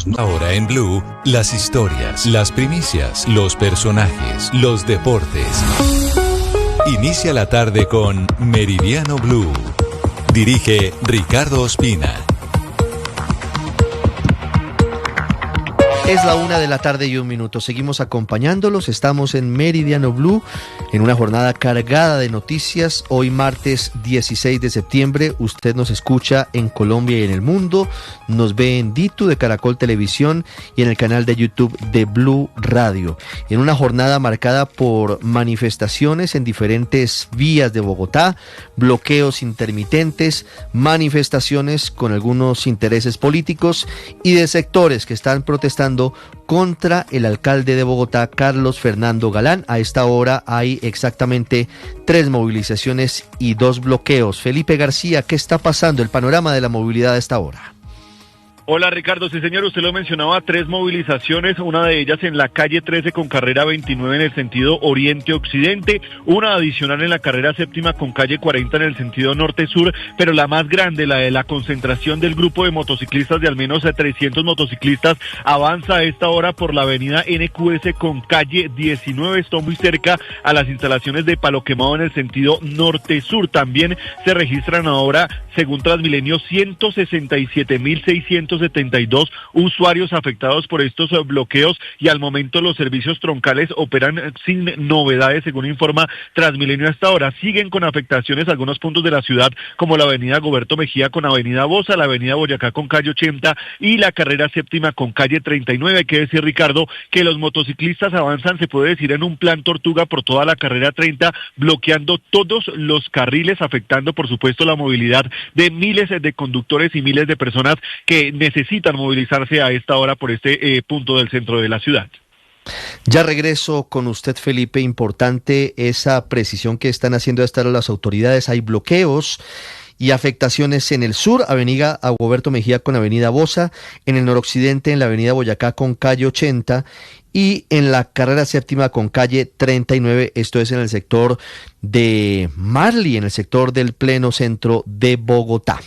los... Ahora en Blue, las historias, las primicias, los personajes, los deportes. Inicia la tarde con Meridiano Blue. Dirige Ricardo Ospina. Es la 1:01 PM. Seguimos acompañándolos. Estamos en Meridiano Blue en una jornada cargada de noticias. Hoy martes 16 de septiembre. Usted nos escucha en Colombia y en el mundo. Nos ve en Ditu de Caracol Televisión y en el canal de YouTube de Blue Radio. En una jornada marcada por manifestaciones en diferentes vías de Bogotá, bloqueos intermitentes, manifestaciones con algunos intereses políticos y de sectores que están protestando contra el alcalde de Bogotá, Carlos Fernando Galán. A esta hora hay exactamente 3 movilizaciones y 2 bloqueos. Felipe García, ¿qué está pasando? El panorama de la movilidad a esta hora. Hola Ricardo, sí señor, usted lo mencionaba, 3 movilizaciones, una de ellas en la calle 13 con carrera 29 en el sentido oriente-occidente, una adicional en la carrera 7ª con calle 40 en el sentido norte-sur, pero la más grande, la de la concentración del grupo de motociclistas de al menos 300 motociclistas, avanza a esta hora por la avenida NQS con calle 19, está muy cerca a las instalaciones de Palo Quemado en el sentido norte-sur. También se registran ahora, según Transmilenio, 167.672 usuarios afectados por estos bloqueos y al momento los servicios troncales operan sin novedades, según informa Transmilenio hasta ahora. Siguen con afectaciones algunos puntos de la ciudad como la avenida Goberto Mejía con avenida Bosa, la avenida Boyacá con calle 80 y la carrera 7ª con calle 39. Hay que decir, Ricardo, que los motociclistas avanzan, se puede decir, en un plan tortuga por toda la carrera 30, bloqueando todos los carriles, afectando por supuesto la movilidad de miles de conductores y miles de personas que necesitan movilizarse a esta hora por este punto del centro de la ciudad. Ya regreso con usted, Felipe. Importante esa precisión que están haciendo a esta hora las autoridades. Hay bloqueos y afectaciones en el sur, avenida Agoberto Mejía con avenida Bosa, en el noroccidente en la avenida Boyacá con calle 80 y en la carrera 7ª con calle 39, esto es en el sector de Marley, en el sector del pleno centro de Bogotá.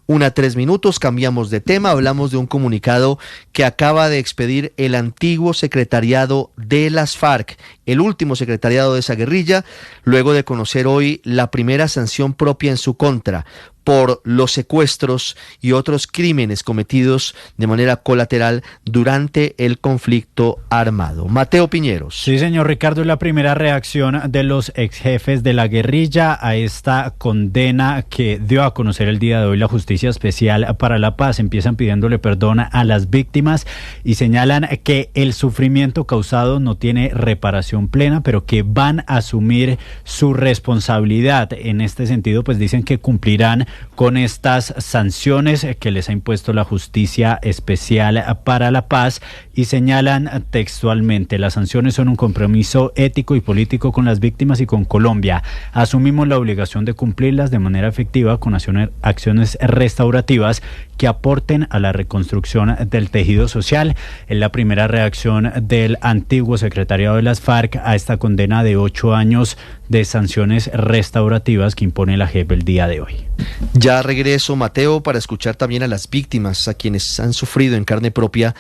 1:03 PM, cambiamos de tema, hablamos de un comunicado que acaba de expedir el antiguo secretariado de las FARC, el último secretariado de esa guerrilla, luego de conocer hoy la primera sanción propia en su contra por los secuestros y otros crímenes cometidos de manera colateral durante el conflicto armado. Mateo Piñeros. Sí, señor Ricardo, es la primera reacción de los ex jefes de la guerrilla a esta condena que dio a conocer el día de hoy la Justicia Especial para la Paz. Empiezan pidiéndole perdón a las víctimas y señalan que el sufrimiento causado no tiene reparación plena, pero que van a asumir su responsabilidad. En este sentido, pues dicen que cumplirán con estas sanciones que les ha impuesto la Justicia Especial para la Paz y señalan textualmente: las sanciones son un compromiso ético y político con las víctimas y con Colombia. Asumimos la obligación de cumplirlas de manera efectiva con acciones restaurativas que aporten a la reconstrucción del tejido social. Es la primera reacción del antiguo secretariado de las FARC a esta condena de 8 años de sanciones restaurativas que impone la JEP el día de hoy. Ya regreso, Mateo, para escuchar también a las víctimas, a quienes han sufrido en carne propia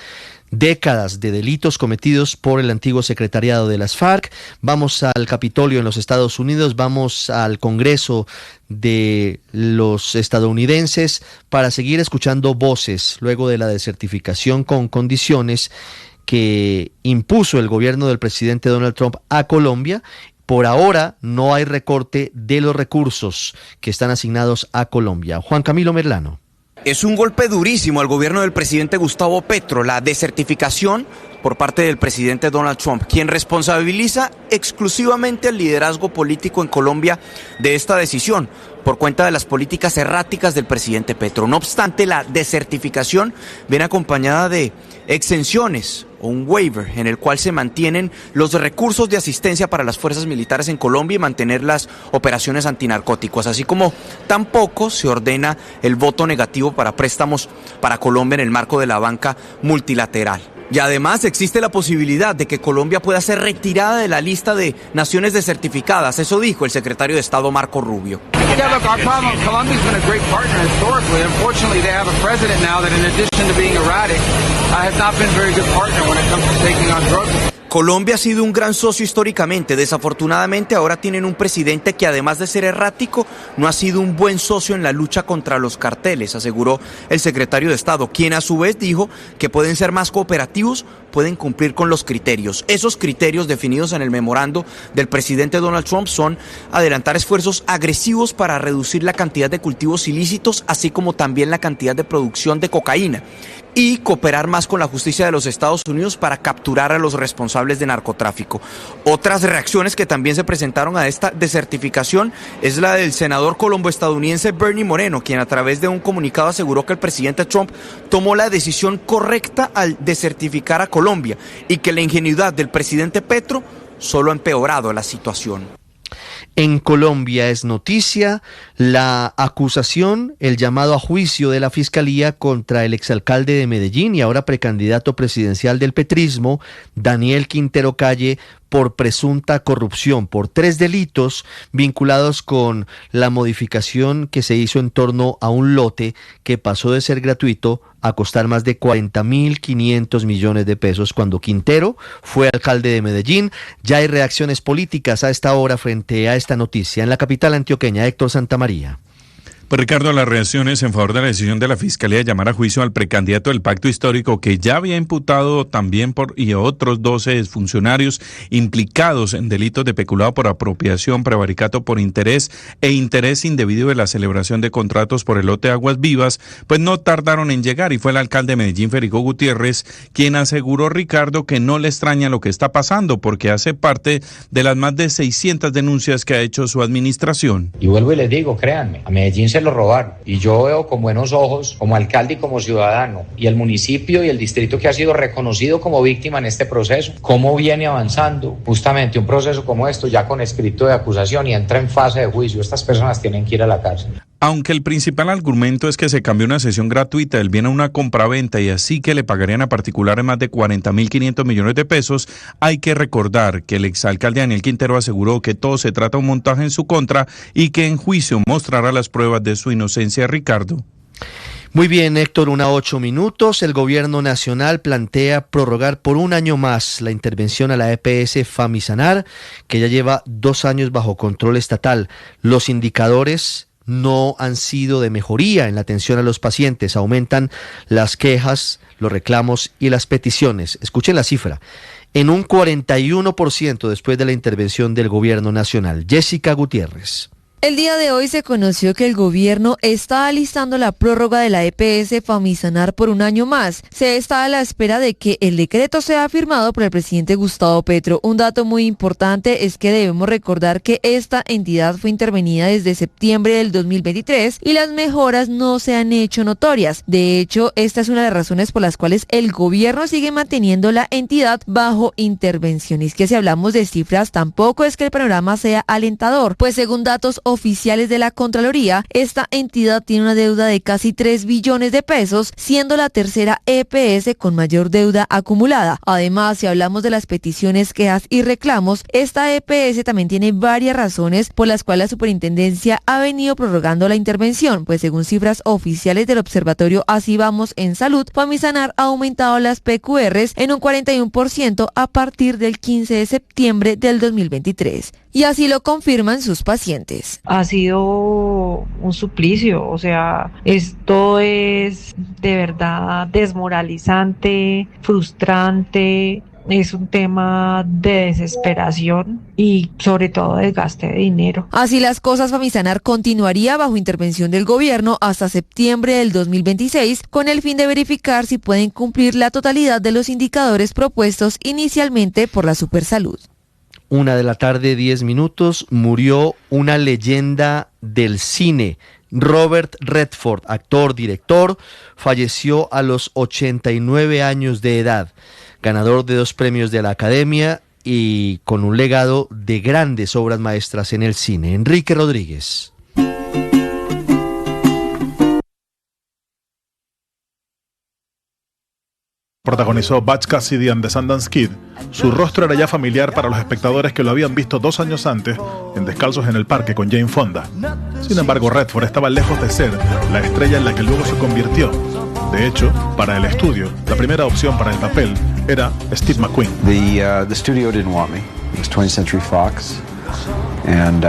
décadas de delitos cometidos por el antiguo secretariado de las FARC. Vamos al Capitolio en los Estados Unidos, vamos al Congreso de los estadounidenses para seguir escuchando voces luego de la desertificación con condiciones que impuso el gobierno del presidente Donald Trump a Colombia. Por ahora no hay recorte de los recursos que están asignados a Colombia. Juan Camilo Merlano. Es un golpe durísimo al gobierno del presidente Gustavo Petro, la desertificación por parte del presidente Donald Trump, quien responsabiliza exclusivamente al liderazgo político en Colombia de esta decisión, por cuenta de las políticas erráticas del presidente Petro. No obstante, la desertificación viene acompañada de exenciones o un waiver en el cual se mantienen los recursos de asistencia para las fuerzas militares en Colombia y mantener las operaciones antinarcóticos, así como tampoco se ordena el voto negativo para préstamos para Colombia en el marco de la banca multilateral. Y además existe la posibilidad de que Colombia pueda ser retirada de la lista de naciones desertificadas. Eso dijo el secretario de Estado Marco Rubio. Yeah, look, our problem, Colombia's been a great partner historically. Unfortunately, they have a president now that in addition to being erratic, has not been a very good partner when it comes to taking on drugs. Colombia ha sido un gran socio históricamente. Desafortunadamente ahora tienen un presidente que además de ser errático, no ha sido un buen socio en la lucha contra los carteles, aseguró el secretario de Estado, quien a su vez dijo que pueden ser más cooperativos, pueden cumplir con los criterios. Esos criterios definidos en el memorando del presidente Donald Trump son adelantar esfuerzos agresivos para reducir la cantidad de cultivos ilícitos, así como también la cantidad de producción de cocaína, y cooperar más con la justicia de los Estados Unidos para capturar a los responsables de narcotráfico. Otras reacciones que también se presentaron a esta desertificación es la del senador colombo-estadounidense Bernie Moreno, quien a través de un comunicado aseguró que el presidente Trump tomó la decisión correcta al desertificar a Colombia y que la ingenuidad del presidente Petro solo ha empeorado la situación. En Colombia es noticia la acusación, el llamado a juicio de la Fiscalía contra el exalcalde de Medellín y ahora precandidato presidencial del petrismo, Daniel Quintero Calle, por presunta corrupción, por 3 delitos vinculados con la modificación que se hizo en torno a un lote que pasó de ser gratuito a costar más de 40.500 millones de pesos cuando Quintero fue alcalde de Medellín. Ya hay reacciones políticas a esta hora frente a esta noticia. En la capital antioqueña, Héctor Santamaría. Pues Ricardo, las reacciones en favor de la decisión de la Fiscalía de llamar a juicio al precandidato del Pacto Histórico, que ya había imputado también y otros 12 funcionarios implicados en delitos de peculado por apropiación, prevaricato por interés e interés indebido de la celebración de contratos por el lote de Aguas Vivas, pues no tardaron en llegar, y fue el alcalde de Medellín, Federico Gutiérrez, quien aseguró, Ricardo, que no le extraña lo que está pasando, porque hace parte de las más de 600 denuncias que ha hecho su administración. Y vuelvo y les digo, créanme, a Medellín se lo robaron, y yo veo con buenos ojos, como alcalde y como ciudadano, y el municipio y el distrito que ha sido reconocido como víctima en este proceso, cómo viene avanzando justamente un proceso como esto, ya con escrito de acusación y entra en fase de juicio. Estas personas tienen que ir a la cárcel. Aunque el principal argumento es que se cambió una cesión gratuita del bien a una compraventa y así que le pagarían a particulares más de 40.500 millones de pesos, hay que recordar que el exalcalde Daniel Quintero aseguró que todo se trata de un montaje en su contra y que en juicio mostrará las pruebas de su inocencia, Ricardo. Muy bien, Héctor, 1:08. El gobierno nacional plantea prorrogar por 1 año más la intervención a la EPS Famisanar, que ya lleva 2 años bajo control estatal. Los indicadores no han sido de mejoría en la atención a los pacientes. Aumentan las quejas, los reclamos y las peticiones. Escuchen la cifra. En un 41% después de la intervención del gobierno nacional. Jessica Gutiérrez. El día de hoy se conoció que el gobierno está alistando la prórroga de la EPS Famisanar por 1 año más. Se está a la espera de que el decreto sea firmado por el presidente Gustavo Petro. Un dato muy importante es que debemos recordar que esta entidad fue intervenida desde septiembre del 2023 y las mejoras no se han hecho notorias. De hecho, esta es una de las razones por las cuales el gobierno sigue manteniendo la entidad bajo intervención. Y es que si hablamos de cifras, tampoco es que el panorama sea alentador, pues según datos oficiales de la Contraloría, esta entidad tiene una deuda de casi 3 billones de pesos, siendo la tercera EPS con mayor deuda acumulada. Además, si hablamos de las peticiones, quejas y reclamos, esta EPS también tiene varias razones por las cuales la superintendencia ha venido prorrogando la intervención, pues según cifras oficiales del Observatorio Así Vamos en Salud, Famisanar ha aumentado las PQRs en un 41% a partir del 15 de septiembre del 2023. Y así lo confirman sus pacientes. Ha sido un suplicio, o sea, esto es de verdad desmoralizante, frustrante, es un tema de desesperación y sobre todo desgaste de dinero. Así las cosas, Famisanar continuaría bajo intervención del gobierno hasta septiembre del 2026 con el fin de verificar si pueden cumplir la totalidad de los indicadores propuestos inicialmente por la Supersalud. 1:10 p.m, murió una leyenda del cine. Robert Redford, actor, director, falleció a los 89 años de edad, ganador de 2 premios de la Academia y con un legado de grandes obras maestras en el cine. Enrique Rodríguez. protagonizó Butch Cassidy and the Sundance Kid, su rostro era ya familiar para los espectadores que lo habían visto 2 años antes en Descalzos en el Parque con Jane Fonda. Sin embargo, Redford estaba lejos de ser la estrella en la que luego se convirtió. De hecho, para el estudio, la primera opción para el papel era Steve McQueen. The studio didn't want me. It was 20th Century Fox, and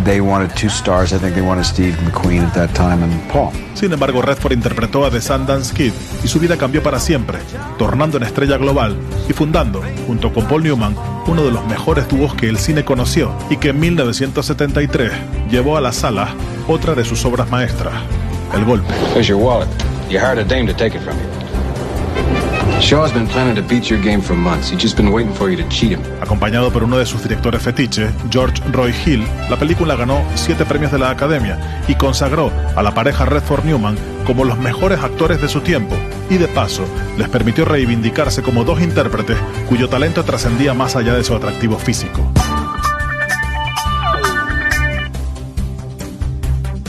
they wanted 2 stars. I think they wanted Steve McQueen at that time and Paul. Sin embargo, Redford interpretó a The Sundance Kid y su vida cambió para siempre, tornando en estrella global y fundando, junto con Paul Newman, uno de los mejores dúos que el cine conoció y que en 1973 llevó a la sala otra de sus obras maestras, El Golpe. There's your wallet. You hired a dame to take it from you. Shaw's been planning to beat your game for months. He's just been waiting for you to cheat him. Acompañado por uno de sus directores fetiche, George Roy Hill, la película ganó 7 premios de la Academia y consagró a la pareja Redford-Newman como los mejores actores de su tiempo, y de paso les permitió reivindicarse como 2 intérpretes cuyo talento trascendía más allá de su atractivo físico.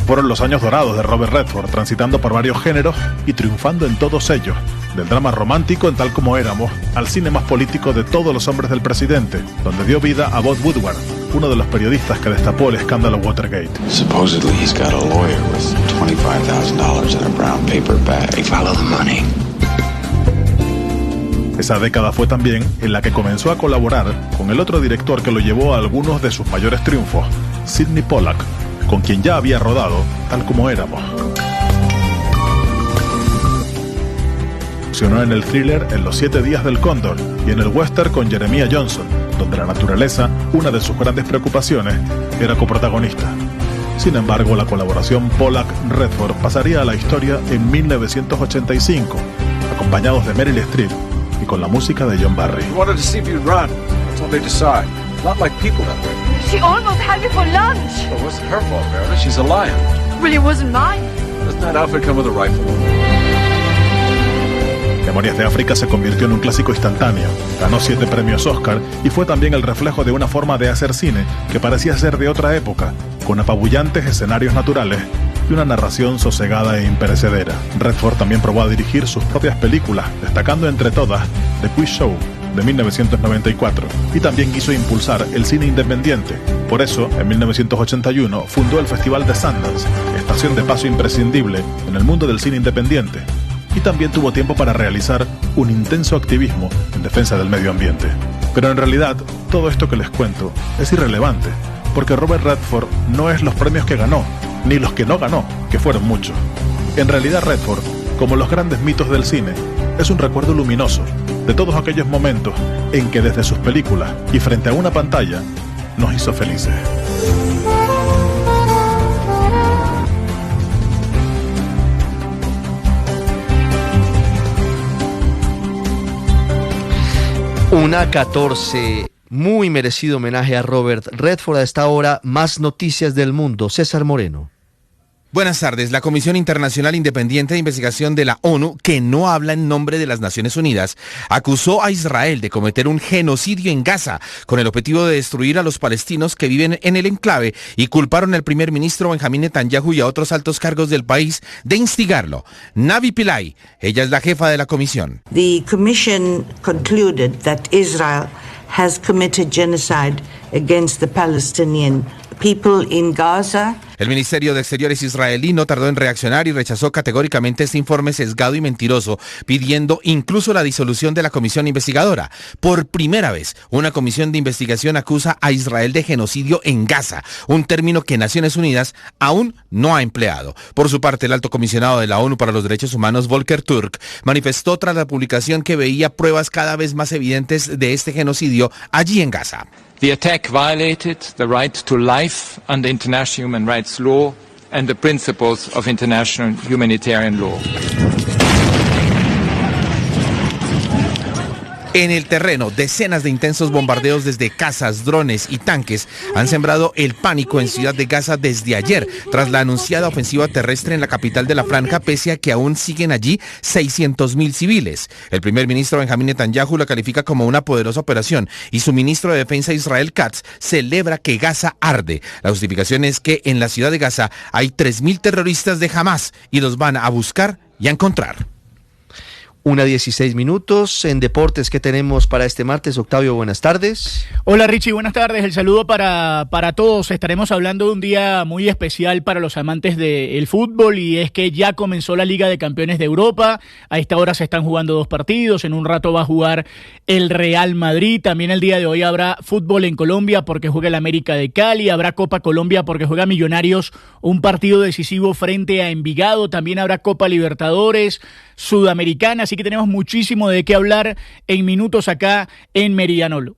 Fueron los años dorados de Robert Redford, transitando por varios géneros y triunfando en todos ellos, del drama romántico en Tal como éramos, al cine más político de Todos los hombres del presidente, donde dio vida a Bob Woodward, uno de los periodistas que destapó el escándalo Watergate. Supposedly he's got a lawyer with $25,000 in a brown paper bag. Follow the money. Esa década fue también en la que comenzó a colaborar con el otro director que lo llevó a algunos de sus mayores triunfos, Sidney Pollack, con quien ya había rodado Tal como éramos. Funcionó en el thriller En los 7 días del cóndor y en el western con Jeremiah Johnson, donde la naturaleza, una de sus grandes preocupaciones, era coprotagonista. Sin embargo, la colaboración Pollack-Redford pasaría a la historia en 1985, acompañados de Meryl Streep y con la música de John Barry. Not like people that way. She almost had me for lunch. Well, it wasn't her fault, Meredith. She's a liar. Well, it wasn't mine. Doesn't that outfit come with a rifle? Memorias de África se convirtió en un clásico instantáneo. Ganó 7 premios Oscar y fue también el reflejo de una forma de hacer cine que parecía ser de otra época, con apabullantes escenarios naturales y una narración sosegada e imperecedera. Redford también probó a dirigir sus propias películas, destacando entre todas The Quiz Show, de 1994, y también quiso impulsar el cine independiente. Por eso, en 1981, fundó el Festival de Sundance, estación de paso imprescindible en el mundo del cine independiente, y también tuvo tiempo para realizar un intenso activismo en defensa del medio ambiente. Pero en realidad, todo esto que les cuento es irrelevante, porque Robert Redford no es los premios que ganó, ni los que no ganó, que fueron muchos. En realidad, Redford, como los grandes mitos del cine, es un recuerdo luminoso de todos aquellos momentos en que desde sus películas y frente a una pantalla nos hizo felices. Una 14, muy merecido homenaje a Robert Redford. A esta hora, más noticias del mundo. César Moreno. Buenas tardes. La Comisión Internacional Independiente de Investigación de la ONU, que no habla en nombre de las Naciones Unidas, acusó a Israel de cometer un genocidio en Gaza con el objetivo de destruir a los palestinos que viven en el enclave y culparon al primer ministro Benjamín Netanyahu y a otros altos cargos del país de instigarlo. Navi Pillay, ella es la jefa de la comisión. The commission concluded that Israel has committed genocide against the Palestinian people in Gaza. El Ministerio de Exteriores israelí no tardó en reaccionar y rechazó categóricamente este informe sesgado y mentiroso, pidiendo incluso la disolución de la comisión investigadora. Por primera vez, una comisión de investigación acusa a Israel de genocidio en Gaza, un término que Naciones Unidas aún no ha empleado. Por su parte, el alto comisionado de la ONU para los Derechos Humanos, Volker Turk, manifestó tras la publicación que veía pruebas cada vez más evidentes de este genocidio allí en Gaza. The attack violated the right to life under international human rights law and the principles of international humanitarian law. En el terreno, decenas de intensos bombardeos desde cazas, drones y tanques han sembrado el pánico en Ciudad de Gaza desde ayer, tras la anunciada ofensiva terrestre en la capital de la franja, pese a que aún siguen allí 600.000 civiles. El primer ministro Benjamín Netanyahu la califica como una poderosa operación y su ministro de Defensa Israel Katz celebra que Gaza arde. La justificación es que en la Ciudad de Gaza hay 3.000 terroristas de Hamas y los van a buscar y a encontrar. 1:16. En deportes, ¿qué tenemos para este martes? Octavio, buenas tardes. Hola Richie, buenas tardes. El saludo para todos. Estaremos hablando de un día muy especial para los amantes del fútbol, y es que ya comenzó la Liga de Campeones de Europa. A esta hora se están jugando 2 partidos. En un rato va a jugar el Real Madrid. También el día de hoy habrá fútbol en Colombia porque juega el América de Cali. Habrá Copa Colombia porque juega Millonarios, un partido decisivo frente a Envigado. También habrá Copa Libertadores Sudamericana, así que tenemos muchísimo de qué hablar en minutos acá en Meridiano Blue.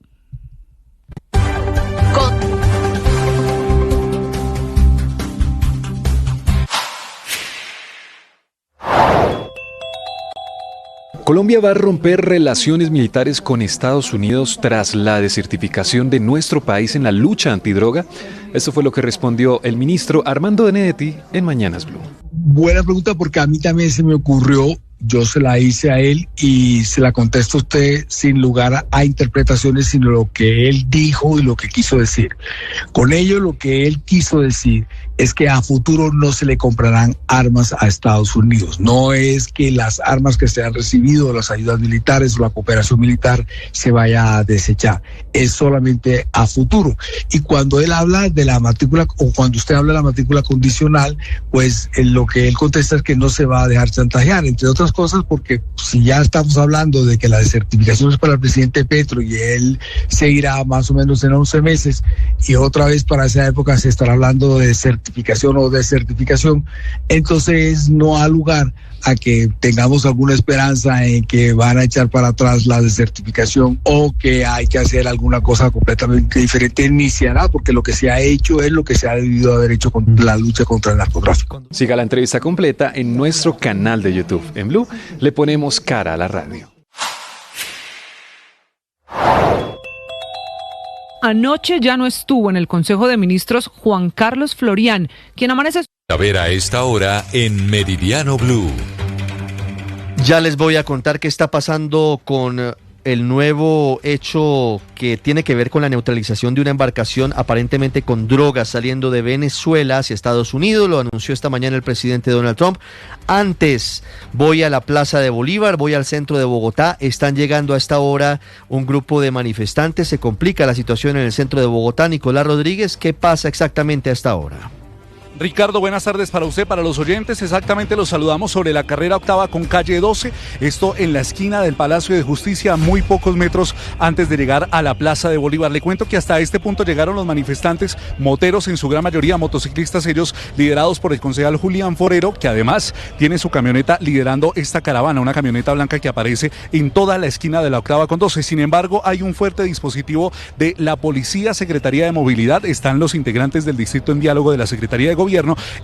Colombia va a romper relaciones militares con Estados Unidos tras la desertificación de nuestro país en la lucha antidroga. Esto fue lo que respondió el ministro Armando Benedetti en Mañanas Blue. Buena pregunta, porque a mí también se me ocurrió. Yo se la hice a él y se la contesto a usted sin lugar a interpretaciones, sino lo que él dijo y lo que quiso decir. Con ello, lo que él quiso decir es que a futuro no se le comprarán armas a Estados Unidos. No es que las armas que se han recibido, las ayudas militares o la cooperación militar se vaya a desechar. Es solamente a futuro. Y cuando él habla de la matrícula, o cuando usted habla de la matrícula condicional, pues lo que él contesta es que no se va a dejar chantajear, entre otras cosas, porque si ya estamos hablando de que la desertificación es para el presidente Petro y él se irá más o menos en 11 meses, y otra vez para esa época se estará hablando de certificación o desertificación, entonces no ha lugar a que tengamos alguna esperanza en que van a echar para atrás la desertificación o que hay que hacer alguna cosa completamente diferente, ni se hará, porque lo que se ha hecho es lo que se ha debido haber hecho con la lucha contra el narcotráfico. Siga la entrevista completa en nuestro canal de YouTube. En Blue le ponemos cara a la radio. Anoche ya no estuvo en el Consejo de Ministros Juan Carlos Florián, quien amanece... A ver a esta hora en Meridiano Blue. Ya les voy a contar qué está pasando con el nuevo hecho que tiene que ver con la neutralización de una embarcación aparentemente con drogas saliendo de Venezuela hacia Estados Unidos. Lo anunció esta mañana el presidente Donald Trump. Antes voy a la Plaza de Bolívar, voy al centro de Bogotá. Están llegando a esta hora un grupo de manifestantes. Se complica la situación en el centro de Bogotá. Nicolás Rodríguez, ¿qué pasa exactamente a esta hora? Ricardo, buenas tardes para usted, para los oyentes. Exactamente, los saludamos sobre la carrera octava con calle 12, esto en la esquina del Palacio de Justicia, a muy pocos metros antes de llegar a la Plaza de Bolívar. Le cuento que hasta este punto llegaron los manifestantes, moteros en su gran mayoría, motociclistas, ellos liderados por el concejal Julián Forero, que además tiene su camioneta liderando esta caravana, una camioneta blanca que aparece en toda la esquina de la octava con 12. Sin embargo, hay un fuerte dispositivo de la Policía, Secretaría de Movilidad, están los integrantes del Distrito en Diálogo de la Secretaría de Gobierno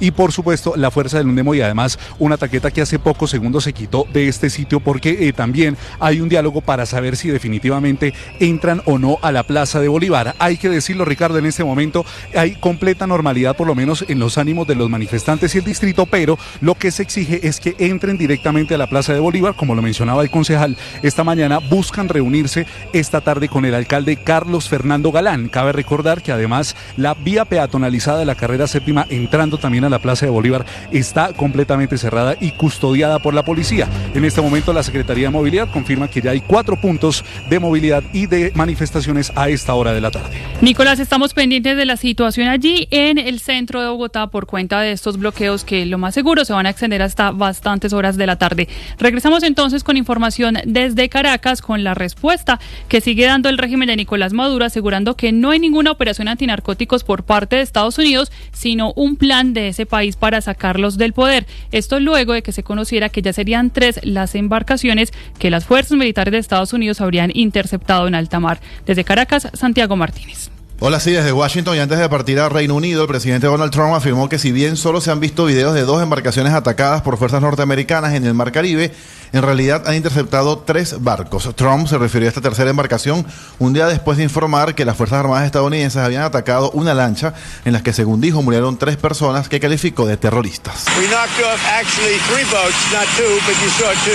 y por supuesto la Fuerza del Undemo, y además una taqueta que hace pocos segundos se quitó de este sitio porque también hay un diálogo para saber si definitivamente entran o no a la Plaza de Bolívar. Hay que decirlo, Ricardo, en este momento hay completa normalidad, por lo menos en los ánimos de los manifestantes y el distrito, pero lo que se exige es que entren directamente a la Plaza de Bolívar. Como lo mencionaba el concejal esta mañana, buscan reunirse esta tarde con el alcalde Carlos Fernando Galán. Cabe recordar que además la vía peatonalizada de la carrera séptima entrando también a la Plaza de Bolívar está completamente cerrada y custodiada por la policía. En este momento la Secretaría de Movilidad confirma que ya hay 4 puntos de movilidad y de manifestaciones a esta hora de la tarde. Nicolás, estamos pendientes de la situación allí en el centro de Bogotá por cuenta de estos bloqueos que lo más seguro se van a extender hasta bastantes horas de la tarde. Regresamos entonces con información desde Caracas con la respuesta que sigue dando el régimen de Nicolás Maduro, asegurando que no hay ninguna operación antinarcóticos por parte de Estados Unidos, sino un plan de ese país para sacarlos del poder. Esto luego de que se conociera que ya serían 3 las embarcaciones que las fuerzas militares de Estados Unidos habrían interceptado en alta mar. Desde Caracas, Santiago Martínez. Hola, sí, desde Washington, y antes de partir a Reino Unido, el presidente Donald Trump afirmó que si bien solo se han visto videos de 2 embarcaciones atacadas por fuerzas norteamericanas en el Mar Caribe, en realidad han interceptado 3 barcos. Trump se refirió a esta tercera embarcación un día después de informar que las Fuerzas Armadas estadounidenses habían atacado una lancha en la que, según dijo, murieron 3 personas que calificó de terroristas. We knocked off actually 3 boats, not 2, but you saw 2.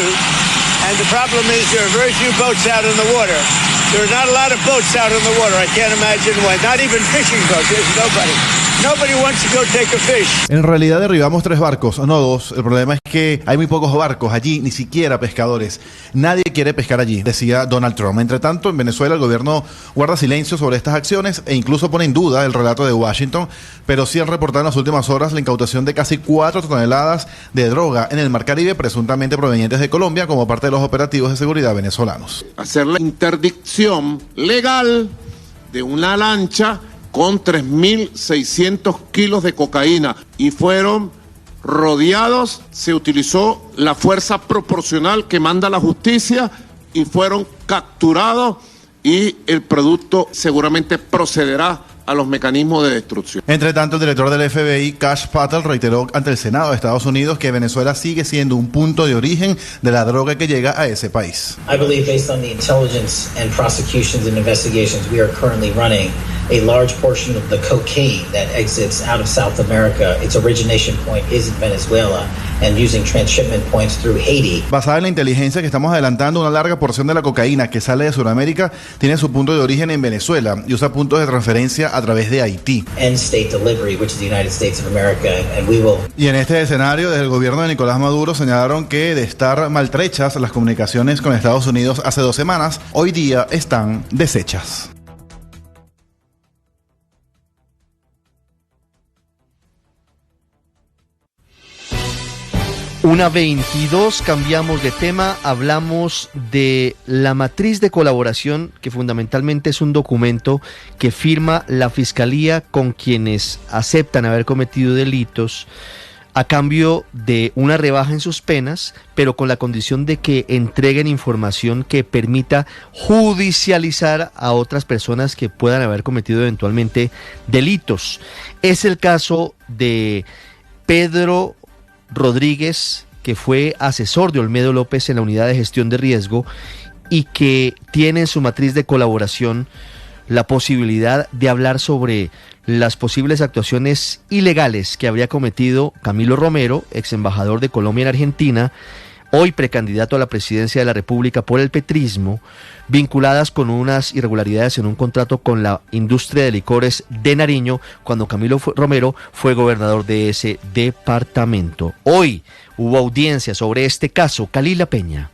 And the problem is there are very few boats out in the water. There are not a lot of boats out in the water. I can't imagine why. Not even fishing boats. There's nobody. Nobody wants to go take a fish. En realidad derribamos 3 barcos, no 2. El problema es que hay muy pocos barcos allí, ni siquiera pescadores. Nadie quiere pescar allí, decía Donald Trump. Entre tanto, en Venezuela el gobierno guarda silencio sobre estas acciones e incluso pone en duda el relato de Washington, pero sí han reportado en las últimas horas la incautación de casi 4 toneladas de droga en el Mar Caribe, presuntamente provenientes de Colombia, como parte de los operativos de seguridad venezolanos. Hacer la interdicción legal de una lancha con 3.600 kilos de cocaína y fueron rodeados, se utilizó la fuerza proporcional que manda la justicia y fueron capturados y el producto seguramente procederá a los mecanismos de destrucción. Entre tanto, el director del FBI, Kash Patel, reiteró ante el Senado de Estados Unidos que Venezuela sigue siendo un punto de origen de la droga que llega a ese país. I believe based on the intelligence and prosecutions and investigations we are currently running, a large portion of the cocaine that exits out of South America, its origination point is in Venezuela and using transshipment points through Haiti. Basada en la inteligencia que estamos adelantando, una larga porción de la cocaína que sale de Sudamérica tiene su punto de origen en Venezuela y usa puntos de transferencia a través de Haití. End state delivery, which is the United States of America, and we will. Y en este escenario, desde el gobierno de Nicolás Maduro señalaron que de estar maltrechas las comunicaciones con Estados Unidos hace 2 semanas, hoy día están deshechas. 1:22, cambiamos de tema, hablamos de la matriz de colaboración, que fundamentalmente es un documento que firma la Fiscalía con quienes aceptan haber cometido delitos a cambio de una rebaja en sus penas, pero con la condición de que entreguen información que permita judicializar a otras personas que puedan haber cometido eventualmente delitos. Es el caso de Pedro Rodríguez, que fue asesor de Olmedo López en la unidad de gestión de riesgo y que tiene en su matriz de colaboración la posibilidad de hablar sobre las posibles actuaciones ilegales que habría cometido Camilo Romero, ex embajador de Colombia en Argentina, hoy precandidato a la presidencia de la República por el petrismo, vinculadas con unas irregularidades en un contrato con la industria de licores de Nariño, cuando Camilo Romero fue gobernador de ese departamento. Hoy hubo audiencia sobre este caso. Kalila Peña.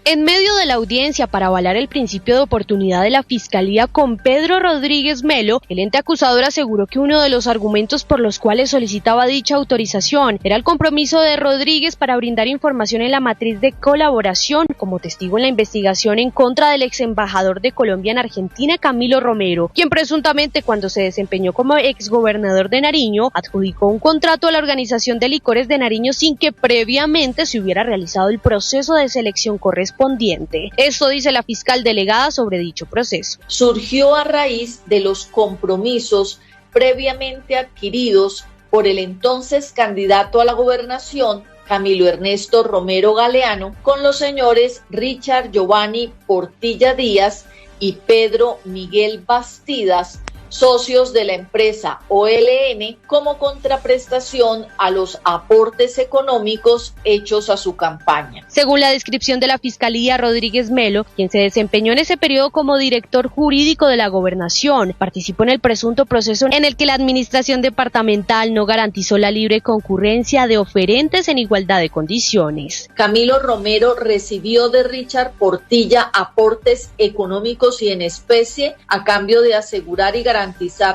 En medio de la audiencia para avalar el principio de oportunidad de la Fiscalía con Pedro Rodríguez Melo, el ente acusador aseguró que uno de los argumentos por los cuales solicitaba dicha autorización era el compromiso de Rodríguez para brindar información en la matriz de colaboración como testigo en la investigación en contra del ex embajador de Colombia en Argentina, Camilo Romero, quien presuntamente cuando se desempeñó como ex gobernador de Nariño adjudicó un contrato a la Organización de Licores de Nariño sin que previamente se hubiera realizado el proceso de selección correspondiente. Esto dice la fiscal delegada sobre dicho proceso. Surgió a raíz de los compromisos previamente adquiridos por el entonces candidato a la gobernación, Camilo Ernesto Romero Galeano, con los señores Richard Giovanni Portilla Díaz y Pedro Miguel Bastidas, socios de la empresa OLN, como contraprestación a los aportes económicos hechos a su campaña. Según la descripción de la Fiscalía, Rodríguez Melo, quien se desempeñó en ese periodo como director jurídico de la gobernación, participó en el presunto proceso en el que la administración departamental no garantizó la libre concurrencia de oferentes en igualdad de condiciones. Camilo Romero recibió de Richard Portilla aportes económicos y en especie a cambio de asegurar y garantizar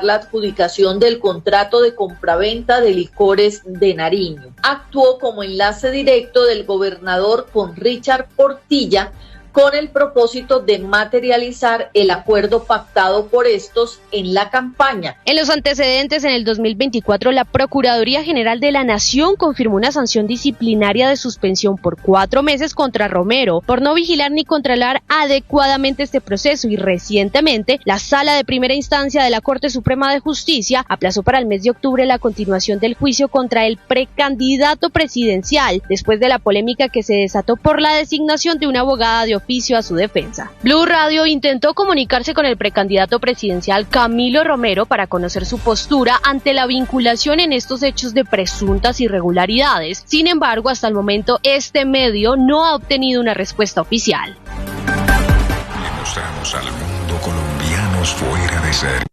la adjudicación del contrato de compraventa de licores de Nariño. Actuó como enlace directo del gobernador con Richard Portilla con el propósito de materializar el acuerdo pactado por estos en la campaña. En los antecedentes, en el 2024, la Procuraduría General de la Nación confirmó una sanción disciplinaria de suspensión por 4 meses contra Romero por no vigilar ni controlar adecuadamente este proceso, y recientemente la Sala de Primera Instancia de la Corte Suprema de Justicia aplazó para el mes de octubre la continuación del juicio contra el precandidato presidencial después de la polémica que se desató por la designación de una abogada de oficio a su defensa. Blue Radio intentó comunicarse con el precandidato presidencial Camilo Romero para conocer su postura ante la vinculación en estos hechos de presuntas irregularidades. Sin embargo, hasta el momento este medio no ha obtenido una respuesta oficial. Le mostramos al mundo colombianos fuera de serie.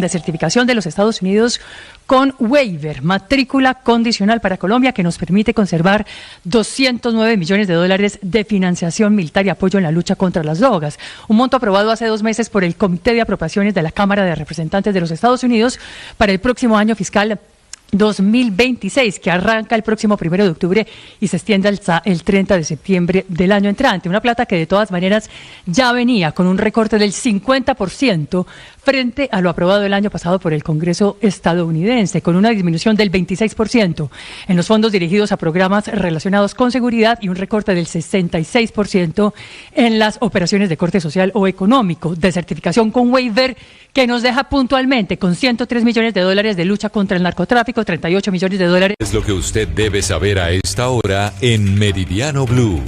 de certificación de los Estados Unidos con waiver, matrícula condicional para Colombia, que nos permite conservar $209 millones de financiación militar y apoyo en la lucha contra las drogas. Un monto aprobado hace 2 meses por el Comité de Apropiaciones de la Cámara de Representantes de los Estados Unidos para el próximo año fiscal 2026, que arranca el próximo 1 de octubre y se extiende hasta el 30 de septiembre del año entrante. Una plata que de todas maneras ya venía con un recorte del 50% frente a lo aprobado el año pasado por el Congreso estadounidense, con una disminución del 26% en los fondos dirigidos a programas relacionados con seguridad y un recorte del 66% en las operaciones de corte social o económico, de certificación con waiver, que nos deja puntualmente con $103 millones de lucha contra el narcotráfico, $38 millones. Es lo que usted debe saber a esta hora en Meridiano Blue.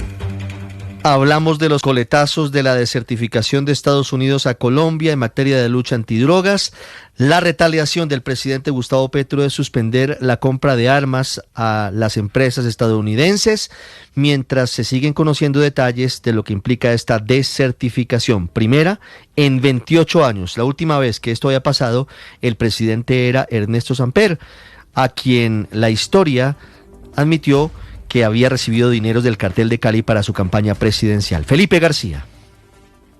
Hablamos de los coletazos de la desertificación de Estados Unidos a Colombia en materia de lucha antidrogas, la retaliación del presidente Gustavo Petro de suspender la compra de armas a las empresas estadounidenses, mientras se siguen conociendo detalles de lo que implica esta desertificación. Primera en 28 años. La última vez que esto había pasado, el presidente era Ernesto Samper, a quien la historia admitió que había recibido dineros del cartel de Cali para su campaña presidencial. Felipe García.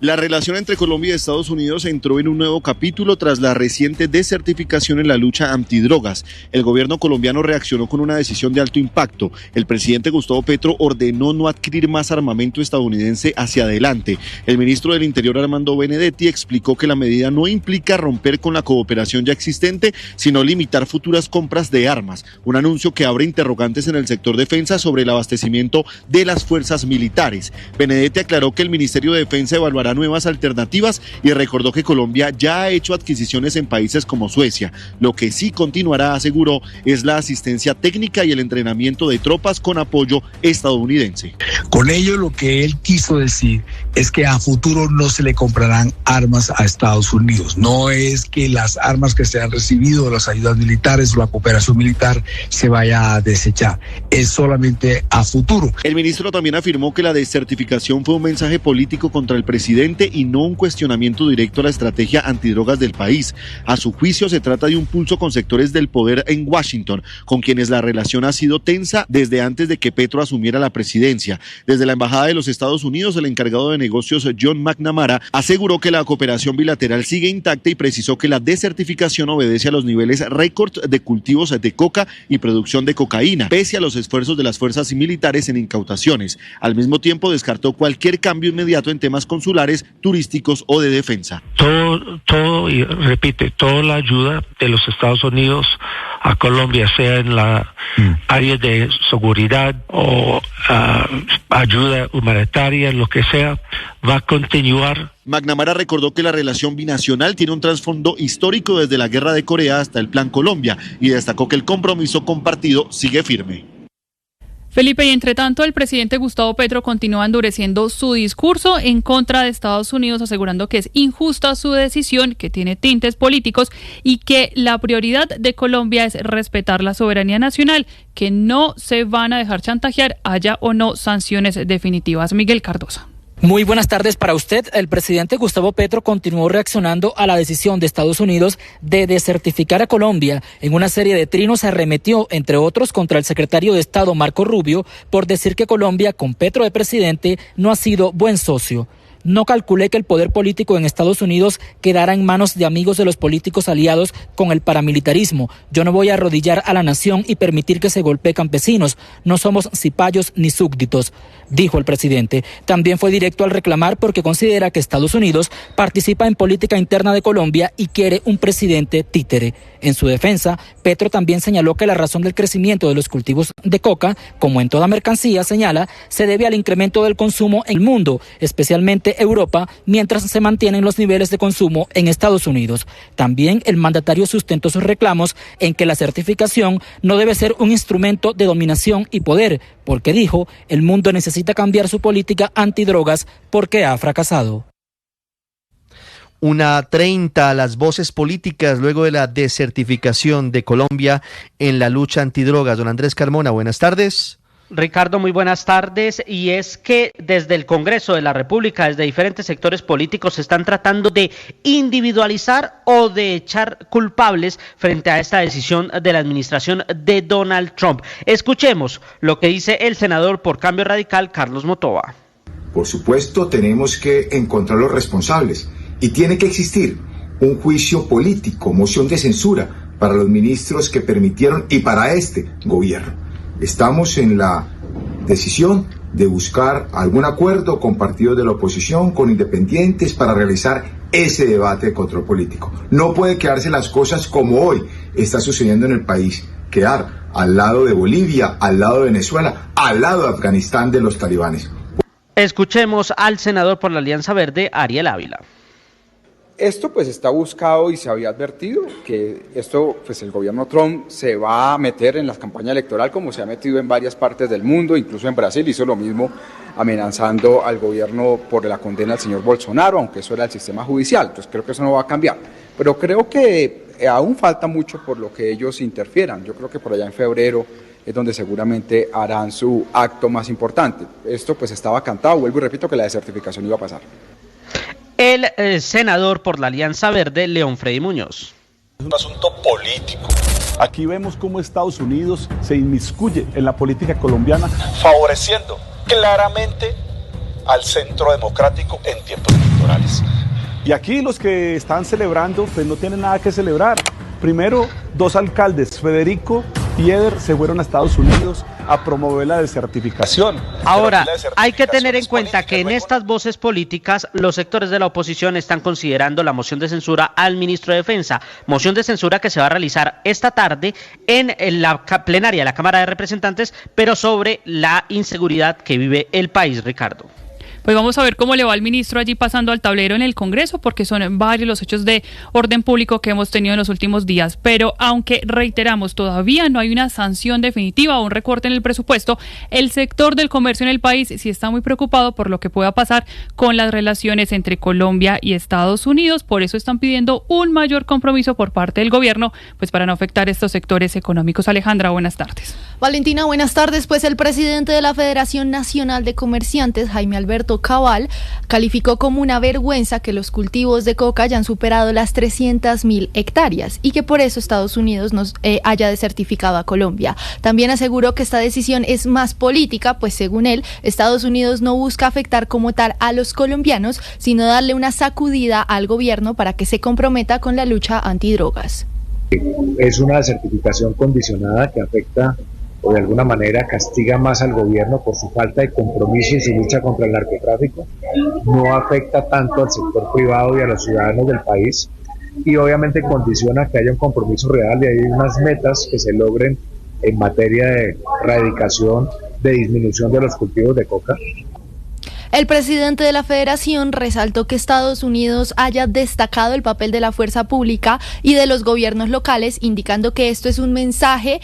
La relación entre Colombia y Estados Unidos entró en un nuevo capítulo tras la reciente desertificación en la lucha antidrogas. El gobierno colombiano reaccionó con una decisión de alto impacto. El presidente Gustavo Petro ordenó no adquirir más armamento estadounidense hacia adelante. El ministro del Interior, Armando Benedetti, explicó que la medida no implica romper con la cooperación ya existente, sino limitar futuras compras de armas. Un anuncio que abre interrogantes en el sector defensa sobre el abastecimiento de las fuerzas militares. Benedetti aclaró que el Ministerio de Defensa evaluará nuevas alternativas y recordó que Colombia ya ha hecho adquisiciones en países como Suecia. Lo que sí continuará, aseguró, es la asistencia técnica y el entrenamiento de tropas con apoyo estadounidense. Con ello lo que él quiso decir es que a futuro no se le comprarán armas a Estados Unidos. No es que las armas que se han recibido, las ayudas militares o la cooperación militar se vaya a desechar. Es solamente a futuro. El ministro también afirmó que la desertificación fue un mensaje político contra el presidente y no un cuestionamiento directo a la estrategia antidrogas del país. A su juicio, se trata de un pulso con sectores del poder en Washington, con quienes la relación ha sido tensa desde antes de que Petro asumiera la presidencia. Desde la Embajada de los Estados Unidos, el encargado de negocios John McNamara aseguró que la cooperación bilateral sigue intacta y precisó que la desertificación obedece a los niveles récord de cultivos de coca y producción de cocaína, pese a los esfuerzos de las fuerzas militares en incautaciones. Al mismo tiempo, descartó cualquier cambio inmediato en temas consulares, turísticos o de defensa. Y repite, toda la ayuda de los Estados Unidos a Colombia, sea en la área de seguridad o ayuda humanitaria, lo que sea, va a continuar. McNamara recordó que la relación binacional tiene un trasfondo histórico desde la Guerra de Corea hasta el Plan Colombia y destacó que el compromiso compartido sigue firme. Felipe, y entre tanto, el presidente Gustavo Petro continúa endureciendo su discurso en contra de Estados Unidos, asegurando que es injusta su decisión, que tiene tintes políticos y que la prioridad de Colombia es respetar la soberanía nacional, que no se van a dejar chantajear, haya o no sanciones definitivas. Miguel Cardosa. Muy buenas tardes para usted. El presidente Gustavo Petro continuó reaccionando a la decisión de Estados Unidos de desertificar a Colombia. En una serie de trinos se arremetió, entre otros, contra el secretario de Estado Marco Rubio por decir que Colombia, con Petro de presidente, no ha sido buen socio. No calculé que el poder político en Estados Unidos quedara en manos de amigos de los políticos aliados con el paramilitarismo. Yo no voy a arrodillar a la nación y permitir que se golpee campesinos. No somos cipayos ni súbditos, dijo el presidente. También fue directo al reclamar porque considera que Estados Unidos participa en política interna de Colombia y quiere un presidente títere. En su defensa, Petro también señaló que la razón del crecimiento de los cultivos de coca, como en toda mercancía, señala, se debe al incremento del consumo en el mundo, especialmente Europa, mientras se mantienen los niveles de consumo en Estados Unidos. También el mandatario sustentó sus reclamos en que la certificación no debe ser un instrumento de dominación y poder, porque dijo, el mundo necesita cambiar su política antidrogas porque ha fracasado. 1:30, las voces políticas luego de la desertificación de Colombia en la lucha antidrogas. Don Andrés Carmona, buenas tardes. Ricardo, muy buenas tardes. Y es que desde el Congreso de la República, desde diferentes sectores políticos, se están tratando de individualizar o de echar culpables frente a esta decisión de la administración de Donald Trump. Escuchemos lo que dice el senador por Cambio Radical, Carlos Motova. Por supuesto, tenemos que encontrar los responsables y tiene que existir un juicio político, moción de censura para los ministros que permitieron y para este gobierno. Estamos en la decisión de buscar algún acuerdo con partidos de la oposición, con independientes, para realizar ese debate de control político. No puede quedarse las cosas como hoy está sucediendo en el país, quedar al lado de Bolivia, al lado de Venezuela, al lado de Afganistán de los talibanes. Escuchemos al senador por la Alianza Verde, Ariel Ávila. Esto pues está buscado y se había advertido que esto pues el gobierno Trump se va a meter en la campaña electoral como se ha metido en varias partes del mundo, incluso en Brasil hizo lo mismo amenazando al gobierno por la condena al señor Bolsonaro, aunque eso era el sistema judicial, pues creo que eso no va a cambiar. Pero creo que aún falta mucho por lo que ellos interfieran, yo creo que por allá en febrero es donde seguramente harán su acto más importante. Esto pues estaba cantado, vuelvo y repito que la desertificación iba a pasar. El senador por la Alianza Verde, León Freddy Muñoz. Es un asunto político. Aquí vemos cómo Estados Unidos se inmiscuye en la política colombiana, favoreciendo claramente al centro democrático en tiempos electorales. Y aquí los que están celebrando, pues no tienen nada que celebrar. Primero, 2 alcaldes, Federico y Eder, se fueron a Estados Unidos a promover la desertificación. Ahora, hay que tener en cuenta que en estas voces políticas los sectores de la oposición están considerando la moción de censura al ministro de Defensa, moción de censura que se va a realizar esta tarde en la plenaria de la Cámara de Representantes, pero sobre la inseguridad que vive el país, Ricardo. Pues vamos a ver cómo le va al ministro allí pasando al tablero en el Congreso, porque son varios los hechos de orden público que hemos tenido en los últimos días. Pero aunque reiteramos, todavía no hay una sanción definitiva o un recorte en el presupuesto, el sector del comercio en el país sí está muy preocupado por lo que pueda pasar con las relaciones entre Colombia y Estados Unidos. Por eso están pidiendo un mayor compromiso por parte del gobierno, pues para no afectar estos sectores económicos. Alejandra, buenas tardes. Valentina, buenas tardes. Pues el presidente de la Federación Nacional de Comerciantes, Jaime Alberto Cabal, calificó como una vergüenza que los cultivos de coca hayan superado las 300.000 hectáreas y que por eso Estados Unidos nos haya desertificado a Colombia. También aseguró que esta decisión es más política, pues según él, Estados Unidos no busca afectar como tal a los colombianos, sino darle una sacudida al gobierno para que se comprometa con la lucha antidrogas. Es una desertificación condicionada que afecta o de alguna manera castiga más al gobierno por su falta de compromiso y su lucha contra el narcotráfico, no afecta tanto al sector privado y a los ciudadanos del país y obviamente condiciona que haya un compromiso real y hay unas metas que se logren en materia de erradicación, de disminución de los cultivos de coca. El presidente de la Federación resaltó que Estados Unidos haya destacado el papel de la fuerza pública y de los gobiernos locales, indicando que esto es un mensaje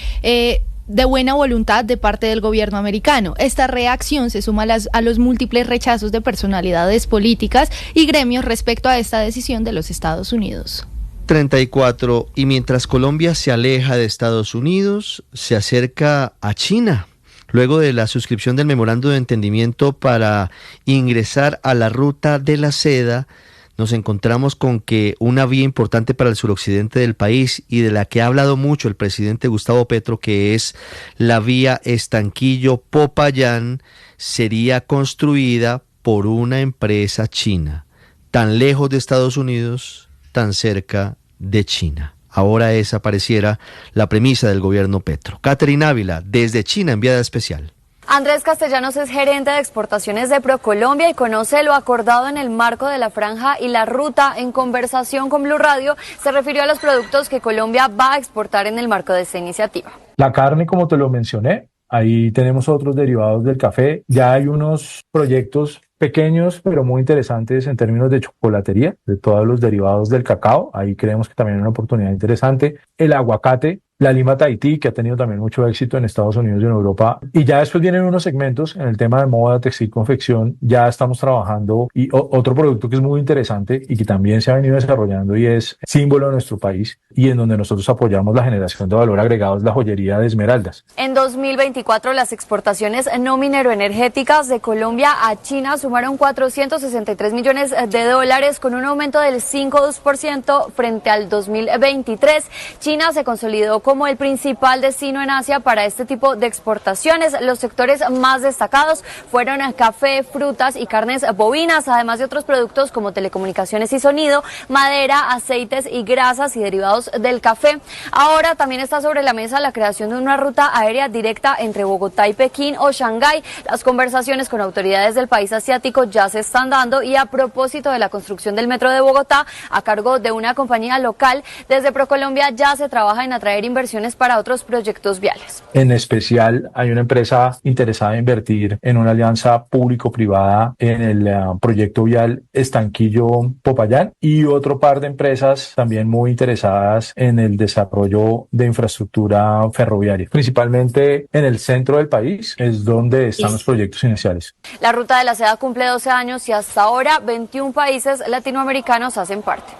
de buena voluntad de parte del gobierno americano. Esta reacción se suma a los múltiples rechazos de personalidades políticas y gremios respecto a esta decisión de los Estados Unidos. 34. Y mientras Colombia se aleja de Estados Unidos, se acerca a China. Luego de la suscripción del memorando de entendimiento para ingresar a la ruta de la seda, nos encontramos con que una vía importante para el suroccidente del país y de la que ha hablado mucho el presidente Gustavo Petro, que es la vía Estanquillo-Popayán, sería construida por una empresa china, tan lejos de Estados Unidos, tan cerca de China. Ahora esa pareciera la premisa del gobierno Petro. Catherine Ávila, desde China, enviada especial. Andrés Castellanos es gerente de exportaciones de ProColombia y conoce lo acordado en el marco de la franja y la ruta. En conversación con Blue Radio se refirió a los productos que Colombia va a exportar en el marco de esta iniciativa. La carne, como te lo mencioné, ahí tenemos otros derivados del café. Ya hay unos proyectos pequeños pero muy interesantes en términos de chocolatería, de todos los derivados del cacao. Ahí creemos que también hay una oportunidad interesante. El aguacate, la Lima Tahití, que ha tenido también mucho éxito en Estados Unidos y en Europa. Y ya después vienen unos segmentos en el tema de moda, textil, confección. Ya estamos trabajando y otro producto que es muy interesante y que también se ha venido desarrollando y es símbolo de nuestro país y en donde nosotros apoyamos la generación de valor agregado es la joyería de esmeraldas. En 2024 las exportaciones no mineroenergéticas de Colombia a China sumaron 463 millones de dólares con un aumento del 5,2% frente al 2023. China se consolidó como el principal destino en Asia para este tipo de exportaciones. Los sectores más destacados fueron café, frutas y carnes bovinas, además de otros productos como telecomunicaciones y sonido, madera, aceites y grasas y derivados del café. Ahora también está sobre la mesa la creación de una ruta aérea directa entre Bogotá y Pekín o Shanghái. Las conversaciones con autoridades del país asiático ya se están dando y a propósito de la construcción del metro de Bogotá a cargo de una compañía local, desde ProColombia ya se trabaja en atraer inversiones para otros proyectos viales. En especial hay una empresa interesada en invertir en una alianza público-privada en el proyecto vial Estanquillo-Popayán y otro par de empresas también muy interesadas en el desarrollo de infraestructura ferroviaria. Principalmente en el centro del país es donde están los proyectos iniciales. La Ruta de la Seda cumple 12 años y hasta ahora 21 países latinoamericanos hacen parte.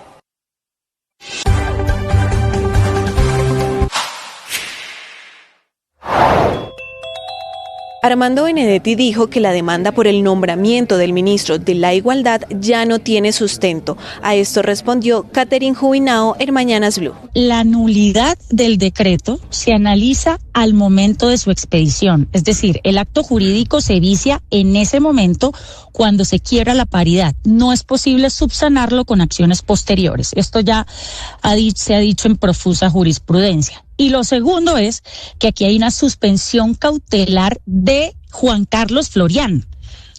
Armando Benedetti dijo que la demanda por el nombramiento del ministro de la Igualdad ya no tiene sustento. A esto respondió Catherine Jubinao en Mañanas Blue. La nulidad del decreto se analiza al momento de su expedición, es decir, el acto jurídico se vicia en ese momento cuando se quiebra la paridad. No es posible subsanarlo con acciones posteriores. Esto ya se ha dicho en profusa jurisprudencia. Y lo segundo es que aquí hay una suspensión cautelar de Juan Carlos Florián.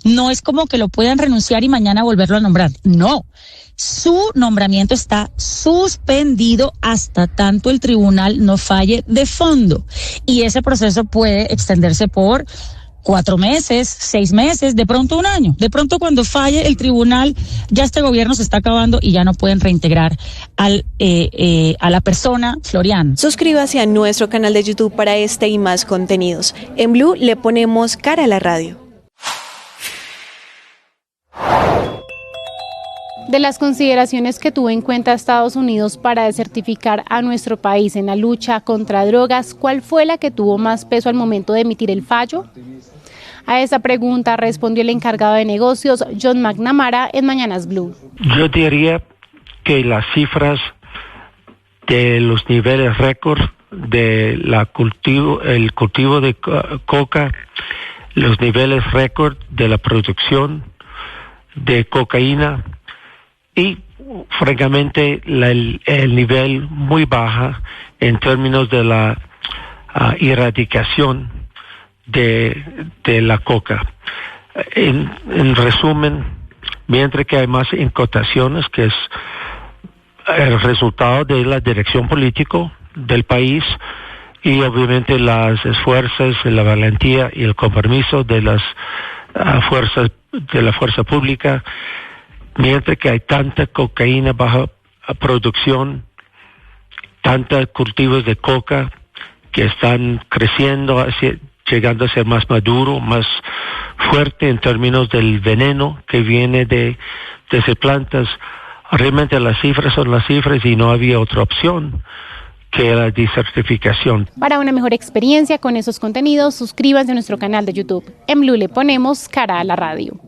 No es como que lo puedan renunciar y mañana volverlo a nombrar. No, su nombramiento está suspendido hasta tanto el tribunal no falle de fondo. Y ese proceso puede extenderse por 4 meses, 6 meses, de pronto 1 año. De pronto cuando falle el tribunal, ya este gobierno se está acabando y ya no pueden reintegrar a la persona Florián. Suscríbase a nuestro canal de YouTube para este y más contenidos. En Blue le ponemos cara a la radio. De las consideraciones que tuvo en cuenta Estados Unidos para desertificar a nuestro país en la lucha contra drogas, ¿cuál fue la que tuvo más peso al momento de emitir el fallo? A esa pregunta respondió el encargado de negocios, John McNamara, en Mañanas Blue. Yo diría que las cifras de los niveles récord de el cultivo de coca, los niveles récord de la producción de cocaína y francamente el nivel muy baja en términos de la erradicación de la coca. En resumen, mientras que hay más incautaciones, que es el resultado de la dirección política del país y obviamente los esfuerzos, la valentía y el compromiso de las fuerzas de la fuerza pública, mientras que hay tanta cocaína baja producción, tantos cultivos de coca que están creciendo, llegando a ser más maduro, más fuerte en términos del veneno que viene de esas plantas. Realmente las cifras son las cifras y no había otra opción que la desertificación. Para una mejor experiencia con esos contenidos, suscríbanse a nuestro canal de YouTube. En Blue le ponemos cara a la radio.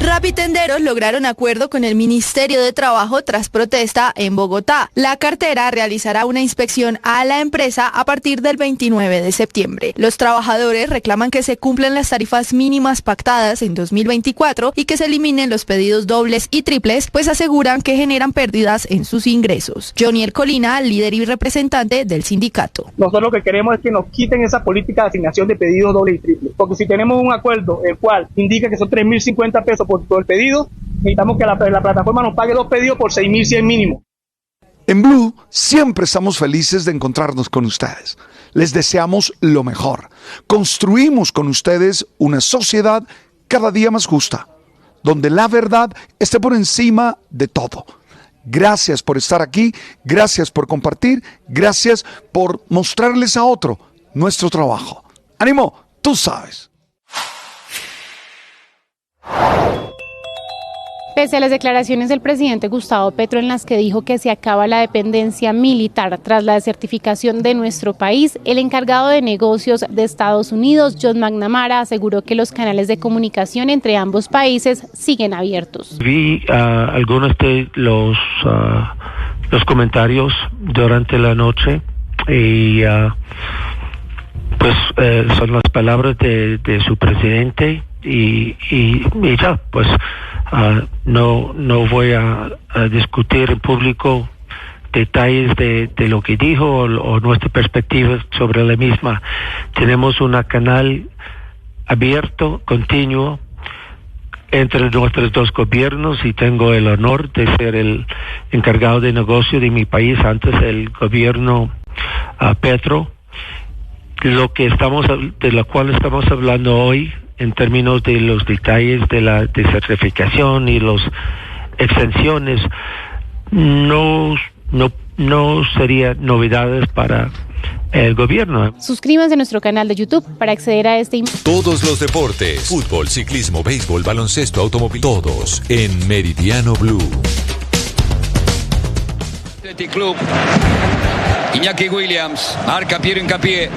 Rapitenderos lograron acuerdo con el Ministerio de Trabajo tras protesta en Bogotá. La cartera realizará una inspección a la empresa a partir del 29 de septiembre. Los trabajadores reclaman que se cumplan las tarifas mínimas pactadas en 2024 y que se eliminen los pedidos dobles y triples, pues aseguran que generan pérdidas en sus ingresos. Johnny Ercolina, líder y representante del sindicato. Nosotros lo que queremos es que nos quiten esa política de asignación de pedidos dobles y triples, porque si tenemos un acuerdo el cual indica que son 3.050 pesos por todo el pedido, necesitamos que la plataforma nos pague 2 pedidos por 6.100 mínimo. En Blue siempre estamos felices de encontrarnos con ustedes. Les deseamos lo mejor. Construimos con ustedes una sociedad cada día más justa, donde la verdad esté por encima de todo. Gracias por estar aquí, gracias por compartir, gracias por mostrarles a otro nuestro trabajo. ¡Ánimo! Tú sabes. Pese a las declaraciones del presidente Gustavo Petro en las que dijo que se acaba la dependencia militar tras la desertificación de nuestro país, el encargado de negocios de Estados Unidos, John McNamara, aseguró que los canales de comunicación entre ambos países siguen abiertos. Vi algunos de los comentarios durante la noche y pues son las palabras de su presidente y ya, pues no voy a discutir en público detalles de lo que dijo o nuestra perspectiva sobre la misma. Tenemos un canal abierto, continuo, entre nuestros dos gobiernos y tengo el honor de ser el encargado de negocio de mi país antes del gobierno Petro. De la cual estamos hablando hoy en términos de los detalles de la desertificación y las exenciones no sería novedades para el gobierno. Suscríbanse a nuestro canal de YouTube para acceder a este. Todos los deportes, fútbol, ciclismo, béisbol, baloncesto, automóvil, todos en Meridiano Blue. Athletic Club. Iñaki Williams, marca Piero Hincapié.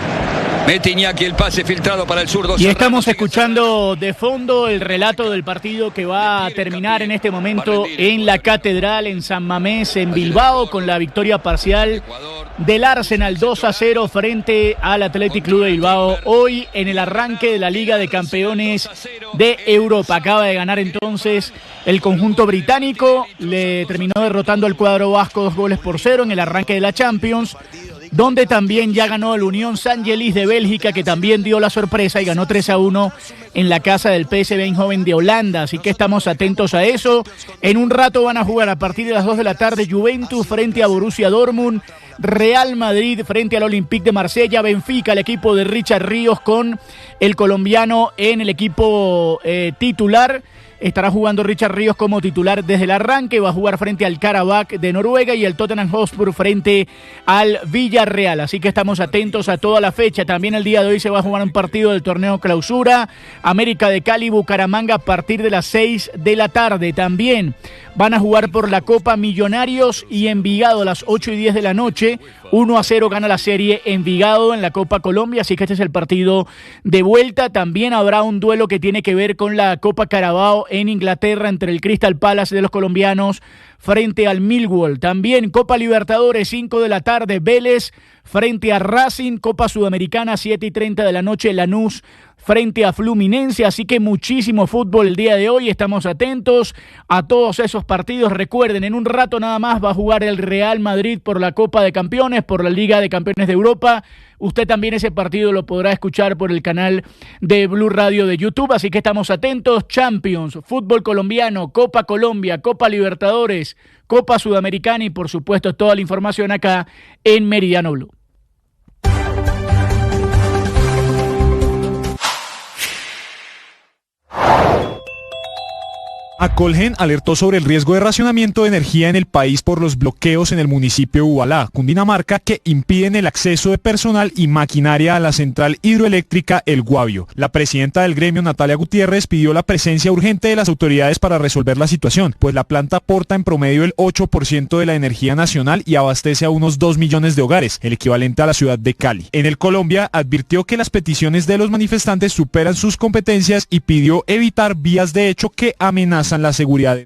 Mete Iñaki el pase filtrado para el zurdo. Y estamos escuchando de fondo el relato del partido que va a terminar en este momento en la Catedral, en San Mamés, en Bilbao, con la victoria parcial del Arsenal 2-0 frente al Athletic Club de Bilbao. Hoy en el arranque de la Liga de Campeones de Europa. Acaba de ganar entonces el conjunto británico. Le terminó derrotando al cuadro vasco 2-0 en el arranque de la Champions, donde también ya ganó el Unión Saint-Gilloise de Bélgica, que también dio la sorpresa y ganó 3-1 en la casa del PSV Eindhoven de Holanda. Así que estamos atentos a eso. En un rato van a jugar a partir de las 2 de la tarde Juventus frente a Borussia Dortmund, Real Madrid frente al Olympique de Marsella, Benfica, el equipo de Richard Ríos con el colombiano en el equipo titular. Estará jugando Richard Ríos como titular desde el arranque, va a jugar frente al Karabakh de Noruega y el Tottenham Hotspur frente al Villarreal. Así que estamos atentos a toda la fecha. También el día de hoy se va a jugar un partido del torneo Clausura, América de Cali, Bucaramanga, a partir de las 6 de la tarde. También van a jugar por la Copa Millonarios y Envigado a las 8:10 de la noche. 1-0 gana la serie Envigado en la Copa Colombia, así que este es el partido de vuelta. También habrá un duelo que tiene que ver con la Copa Carabao en Inglaterra entre el Crystal Palace de los colombianos frente al Millwall. También Copa Libertadores, 5 de la tarde, Vélez frente a Racing. Copa Sudamericana, 7:30 de la noche, Lanús frente a Fluminense. Así que muchísimo fútbol el día de hoy. Estamos atentos a todos esos partidos. Recuerden, en un rato nada más va a jugar el Real Madrid por la Copa de Campeones, por la Liga de Campeones de Europa. Usted también ese partido lo podrá escuchar por el canal de Blue Radio de YouTube. Así que estamos atentos. Champions, fútbol colombiano, Copa Colombia, Copa Libertadores, Copa Sudamericana y por supuesto toda la información acá en Meridiano Blue. Acolgen alertó sobre el riesgo de racionamiento de energía en el país por los bloqueos en el municipio de Ubalá, Cundinamarca, que impiden el acceso de personal y maquinaria a la central hidroeléctrica El Guavio. La presidenta del gremio, Natalia Gutiérrez, pidió la presencia urgente de las autoridades para resolver la situación, pues la planta aporta en promedio el 8% de la energía nacional y abastece a unos 2 millones de hogares, el equivalente a la ciudad de Cali. En el Colombia advirtió que las peticiones de los manifestantes superan sus competencias y pidió evitar vías de hecho que amenazan la seguridad.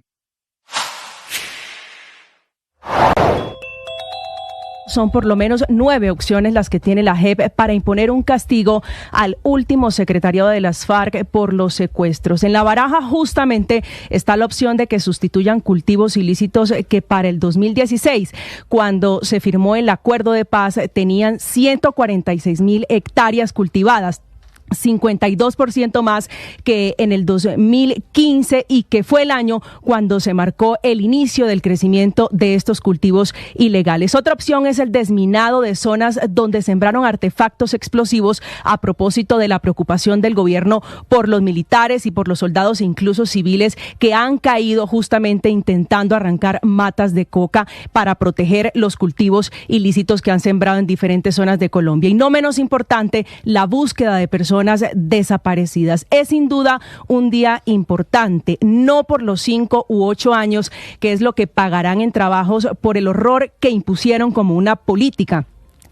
Son por lo menos 9 opciones las que tiene la JEP para imponer un castigo al último secretario de las FARC por los secuestros. En la baraja justamente está la opción de que sustituyan cultivos ilícitos que para el 2016, cuando se firmó el acuerdo de paz, tenían 146.000 hectáreas cultivadas. 52% más que en el 2015 y que fue el año cuando se marcó el inicio del crecimiento de estos cultivos ilegales. Otra opción es el desminado de zonas donde sembraron artefactos explosivos a propósito de la preocupación del gobierno por los militares y por los soldados e incluso civiles que han caído justamente intentando arrancar matas de coca para proteger los cultivos ilícitos que han sembrado en diferentes zonas de Colombia. Y no menos importante, la búsqueda de personas desaparecidas. Es sin duda un día importante, no por los 5 u 8 años, que es lo que pagarán en trabajos por el horror que impusieron como una política,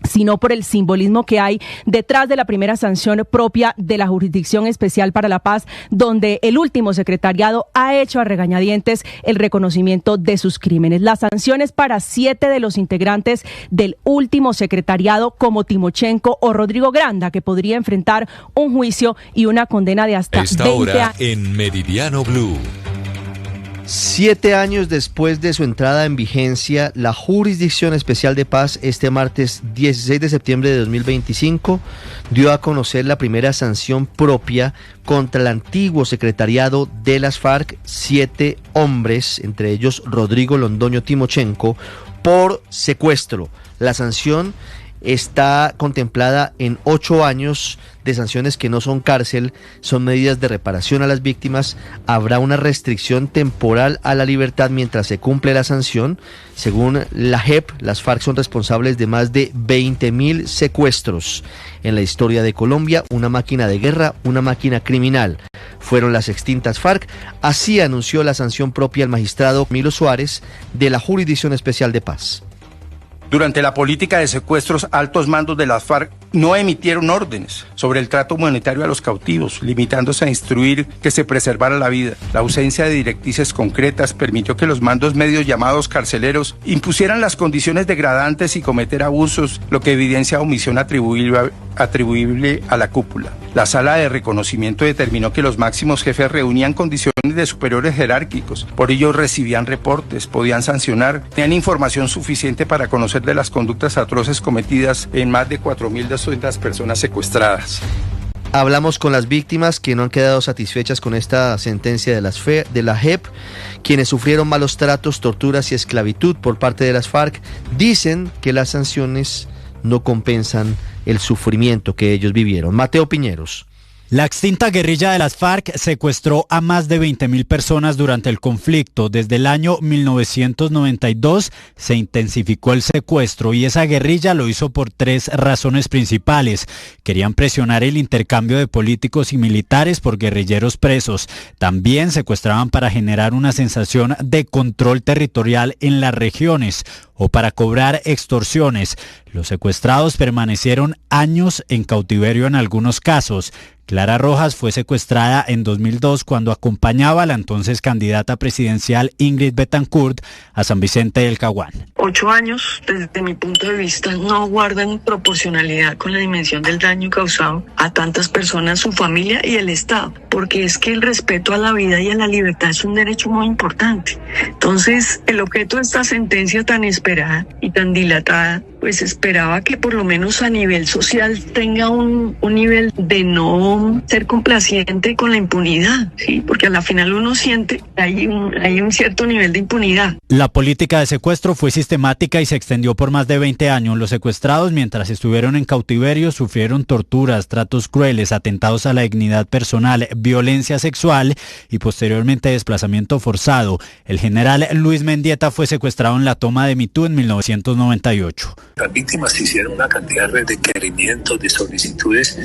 sino por el simbolismo que hay detrás de la primera sanción propia de la Jurisdicción Especial para la Paz, donde el último secretariado ha hecho a regañadientes el reconocimiento de sus crímenes. Las sanciones para 7 de los integrantes del último secretariado, como Timochenko o Rodrigo Granda, que podría enfrentar un juicio y una condena de hasta 20 años. En Meridiano Blue. 7 años después de su entrada en vigencia, la Jurisdicción Especial de Paz este martes 16 de septiembre de 2025 dio a conocer la primera sanción propia contra el antiguo secretariado de las FARC, 7 hombres, entre ellos Rodrigo Londoño Timochenko, por secuestro. La sanción está contemplada en 8 años de sanciones que no son cárcel, son medidas de reparación a las víctimas. Habrá una restricción temporal a la libertad mientras se cumple la sanción. Según la JEP, las FARC son responsables de más de 20.000 secuestros en la historia de Colombia, una máquina de guerra, una máquina criminal. Fueron las extintas FARC. Así anunció la sanción propia el magistrado Camilo Suárez de la Jurisdicción Especial de Paz. Durante la política de secuestros, altos mandos de las FARC no emitieron órdenes sobre el trato humanitario a los cautivos, limitándose a instruir que se preservara la vida. La ausencia de directrices concretas permitió que los mandos medios llamados carceleros impusieran las condiciones degradantes y cometer abusos, lo que evidencia omisión atribuible a la cúpula. La sala de reconocimiento determinó que los máximos jefes reunían condiciones de superiores jerárquicos, por ello recibían reportes, podían sancionar, tenían información suficiente para conocer de las conductas atroces cometidas en más de 4.200 personas secuestradas. Hablamos con las víctimas que no han quedado satisfechas con esta sentencia de la JEP, quienes sufrieron malos tratos, torturas y esclavitud por parte de las FARC. Dicen que las sanciones no compensan el sufrimiento que ellos vivieron. Mateo Piñeros. La extinta guerrilla de las FARC secuestró a más de 20.000 personas durante el conflicto. Desde el año 1992 se intensificó el secuestro y esa guerrilla lo hizo por 3 razones principales. Querían presionar el intercambio de políticos y militares por guerrilleros presos. También secuestraban para generar una sensación de control territorial en las regiones o para cobrar extorsiones. Los secuestrados permanecieron años en cautiverio en algunos casos. Clara Rojas fue secuestrada en 2002 cuando acompañaba a la entonces candidata presidencial Ingrid Betancourt a San Vicente del Caguán. 8 años, desde mi punto de vista, no guardan proporcionalidad con la dimensión del daño causado a tantas personas, su familia y el Estado, porque es que el respeto a la vida y a la libertad es un derecho muy importante. Entonces, el objeto de esta sentencia tan esperada y tan dilatada, pues esperaba que por lo menos a nivel social tenga un nivel de no ser complaciente con la impunidad, ¿sí? Porque a la final uno siente que hay un cierto nivel de impunidad. La política de secuestro fue sistemática y se extendió por más de 20 años. Los secuestrados, mientras estuvieron en cautiverio, sufrieron torturas, tratos crueles, atentados a la dignidad personal, violencia sexual y posteriormente desplazamiento forzado. El general Luis Mendieta fue secuestrado en la toma de Mitú en 1998. Las víctimas hicieron una cantidad de requerimientos, de solicitudes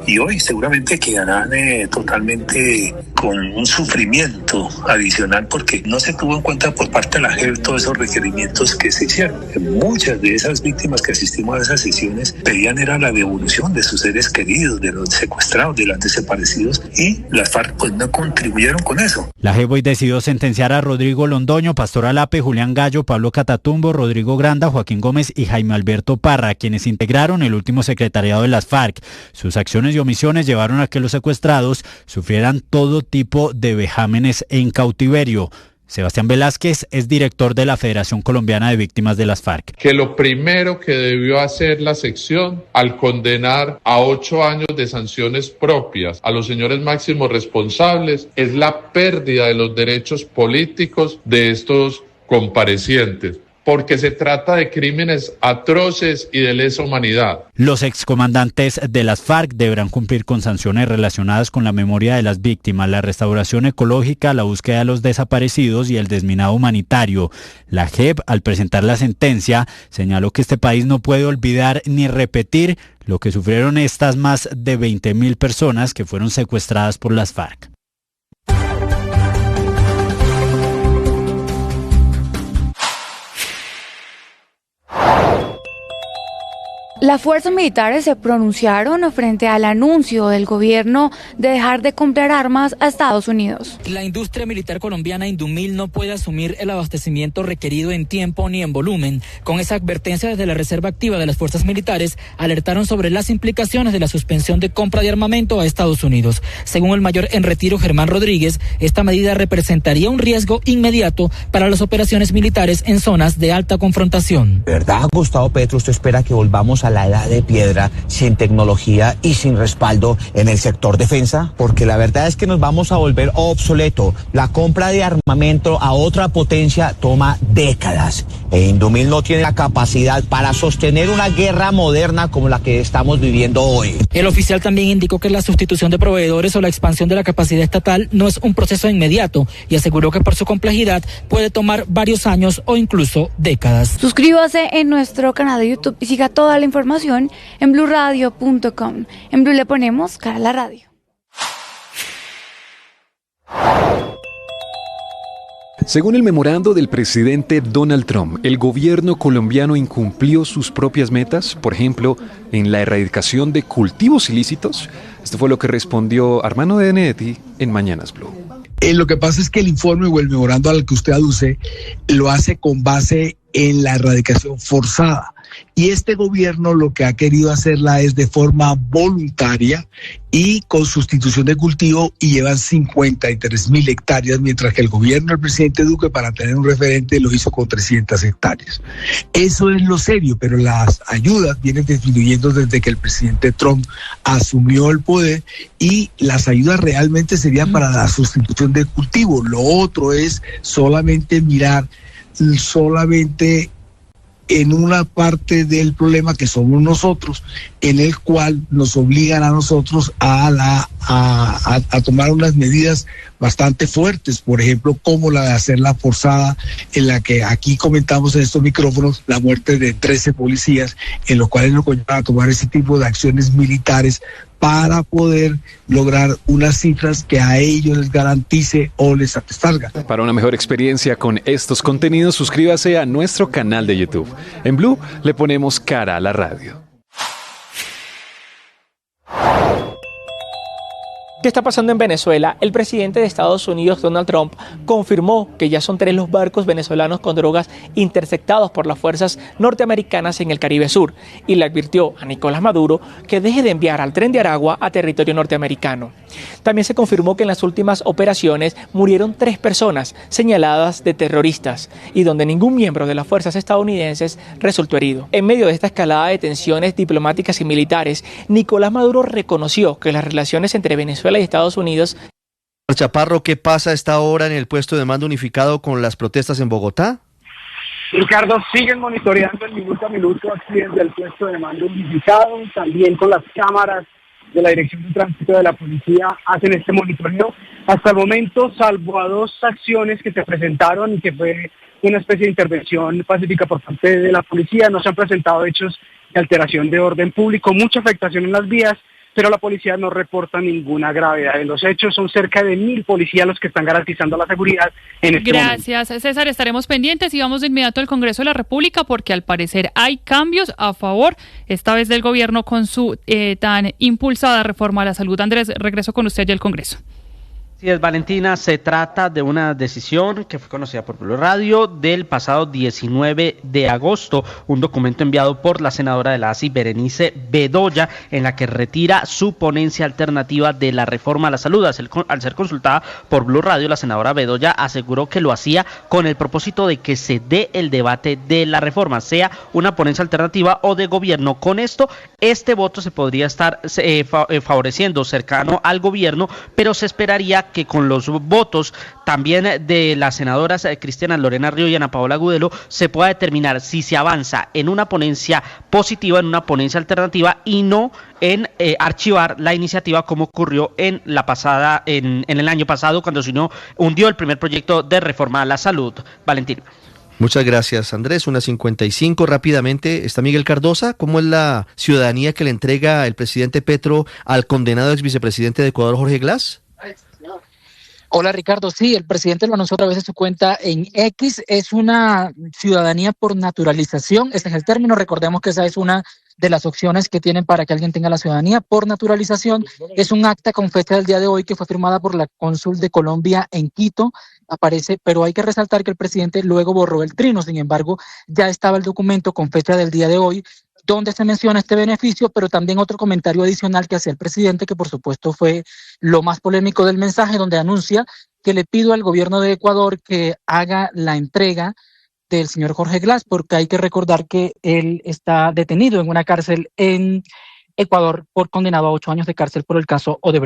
y hoy seguramente quedarán totalmente con un sufrimiento adicional porque no se tuvo en cuenta por parte de la JEP todos esos requerimientos que se hicieron. Muchas de esas víctimas que asistimos a esas sesiones pedían era la devolución de sus seres queridos, de los secuestrados, de los desaparecidos y las FARC pues no contribuyeron con eso. La JEP hoy decidió sentenciar a Rodrigo Londoño, Pastor Alape, Julián Gallo, Pablo Catatumbo, Rodrigo Granda, Joaquín Gómez y Jaime Alberto Parra, quienes integraron el último secretariado de las FARC. Sus acciones y omisiones llevaron a que los secuestrados sufrieran todo tipo de vejámenes en cautiverio. Sebastián Velázquez es director de la Federación Colombiana de Víctimas de las FARC. Que lo primero que debió hacer la sección al condenar a 8 años de sanciones propias a los señores máximos responsables es la pérdida de los derechos políticos de estos comparecientes, porque se trata de crímenes atroces y de lesa humanidad. Los excomandantes de las FARC deberán cumplir con sanciones relacionadas con la memoria de las víctimas, la restauración ecológica, la búsqueda de los desaparecidos y el desminado humanitario. La JEP, al presentar la sentencia, señaló que este país no puede olvidar ni repetir lo que sufrieron estas más de 20.000 personas que fueron secuestradas por las FARC. Las fuerzas militares se pronunciaron frente al anuncio del gobierno de dejar de comprar armas a Estados Unidos. La industria militar colombiana Indumil no puede asumir el abastecimiento requerido en tiempo ni en volumen. Con esa advertencia desde la Reserva Activa de las fuerzas militares, alertaron sobre las implicaciones de la suspensión de compra de armamento a Estados Unidos. Según el mayor en retiro Germán Rodríguez, esta medida representaría un riesgo inmediato para las operaciones militares en zonas de alta confrontación. ¿Verdad, Gustavo Petro? ¿Usted espera que volvamos a la edad de piedra, sin tecnología y sin respaldo en el sector defensa? Porque la verdad es que nos vamos a volver obsoleto. La compra de armamento a otra potencia toma décadas. E Indumil no tiene la capacidad para sostener una guerra moderna como la que estamos viviendo hoy. El oficial también indicó que la sustitución de proveedores o la expansión de la capacidad estatal no es un proceso inmediato y aseguró que por su complejidad puede tomar varios años o incluso décadas. Suscríbase en nuestro canal de YouTube y siga toda la información en bluradio.com. En Blue le ponemos cara a la radio. Según el memorando del presidente Donald Trump, el gobierno colombiano incumplió sus propias metas, por ejemplo, en la erradicación de cultivos ilícitos. Esto fue lo que respondió Armando Benedetti en Mañanas Blue. Lo que pasa es que el informe o el memorando al que usted aduce lo hace con base en la erradicación forzada. Y este gobierno lo que ha querido hacerla es de forma voluntaria y con sustitución de cultivo, y llevan 53.000 hectáreas, mientras que el gobierno del presidente Duque, para tener un referente, lo hizo con 300 hectáreas. Eso es lo serio, pero las ayudas vienen disminuyendo desde que el presidente Trump asumió el poder, y las ayudas realmente serían para la sustitución de cultivo. Lo otro es solamente mirar solamente en una parte del problema que somos nosotros, en el cual nos obligan a nosotros a tomar unas medidas bastante fuertes, por ejemplo, como la de hacerla forzada, en la que aquí comentamos en estos micrófonos la muerte de 13 policías, en los cuales nos conlleva a tomar ese tipo de acciones militares para poder lograr unas cifras que a ellos les garantice o les satisfaga. Para una mejor experiencia con estos contenidos, suscríbase a nuestro canal de YouTube. En Blue le ponemos cara a la radio. ¿Qué está pasando en Venezuela? El presidente de Estados Unidos, Donald Trump, confirmó que ya son 3 los barcos venezolanos con drogas interceptados por las fuerzas norteamericanas en el Caribe Sur, y le advirtió a Nicolás Maduro que deje de enviar al Tren de Aragua a territorio norteamericano. También se confirmó que en las últimas operaciones murieron 3 personas señaladas de terroristas, y donde ningún miembro de las fuerzas estadounidenses resultó herido. En medio de esta escalada de tensiones diplomáticas y militares, Nicolás Maduro reconoció que las relaciones entre Venezuela y Estados Unidos. Chaparro, ¿qué pasa a esta hora en el puesto de mando unificado con las protestas en Bogotá? Ricardo, siguen monitoreando el minuto a minuto aquí desde el puesto de mando unificado, también con las cámaras de la Dirección de Tránsito de la Policía hacen este monitoreo. Hasta el momento, salvo a 2 acciones que se presentaron y que fue una especie de intervención pacífica por parte de la policía, no se han presentado hechos de alteración de orden público, mucha afectación en las vías, pero la policía no reporta ninguna gravedad en los hechos. Son cerca de 1.000 policías los que están garantizando la seguridad en este momento. Gracias, César. Estaremos pendientes y vamos de inmediato al Congreso de la República, porque al parecer hay cambios a favor, esta vez del gobierno, con su tan impulsada reforma a la salud. Andrés, regreso con usted y al Congreso. Sí, es Valentina, se trata de una decisión que fue conocida por Blue Radio del pasado 19 de agosto, un documento enviado por la senadora de la ASI, Berenice Bedoya, en la que retira su ponencia alternativa de la reforma a la salud. Al ser consultada por Blue Radio, la senadora Bedoya aseguró que lo hacía con el propósito de que se dé el debate de la reforma, sea una ponencia alternativa o de gobierno. Con esto, este voto se podría estar favoreciendo cercano al gobierno, pero se esperaría que con los votos también de las senadoras Cristiana Lorena Río y Ana Paola Gudelo se pueda determinar si se avanza en una ponencia positiva, en una ponencia alternativa, y no en archivar la iniciativa como ocurrió en el año pasado, cuando se hundió el primer proyecto de reforma a la salud. Valentín. Muchas gracias, Andrés. 1:55. Rápidamente, está Miguel Cardosa. ¿Cómo es la ciudadanía que le entrega el presidente Petro al condenado ex vicepresidente de Ecuador, Jorge Glass? Hola, Ricardo. Sí, el presidente lo anunció otra vez en su cuenta en X. Es una ciudadanía por naturalización. Ese es el término. Recordemos que esa es una de las opciones que tienen para que alguien tenga la ciudadanía por naturalización. Es un acta con fecha del día de hoy que fue firmada por la cónsul de Colombia en Quito. Aparece, pero hay que resaltar que el presidente luego borró el trino. Sin embargo, ya estaba el documento con fecha del día de hoy, donde se menciona este beneficio, pero también otro comentario adicional que hacía el presidente, que por supuesto fue lo más polémico del mensaje, donde anuncia que le pido al gobierno de Ecuador que haga la entrega del señor Jorge Glass, porque hay que recordar que él está detenido en una cárcel en Ecuador condenado a 8 años de cárcel por el caso Odebrecht.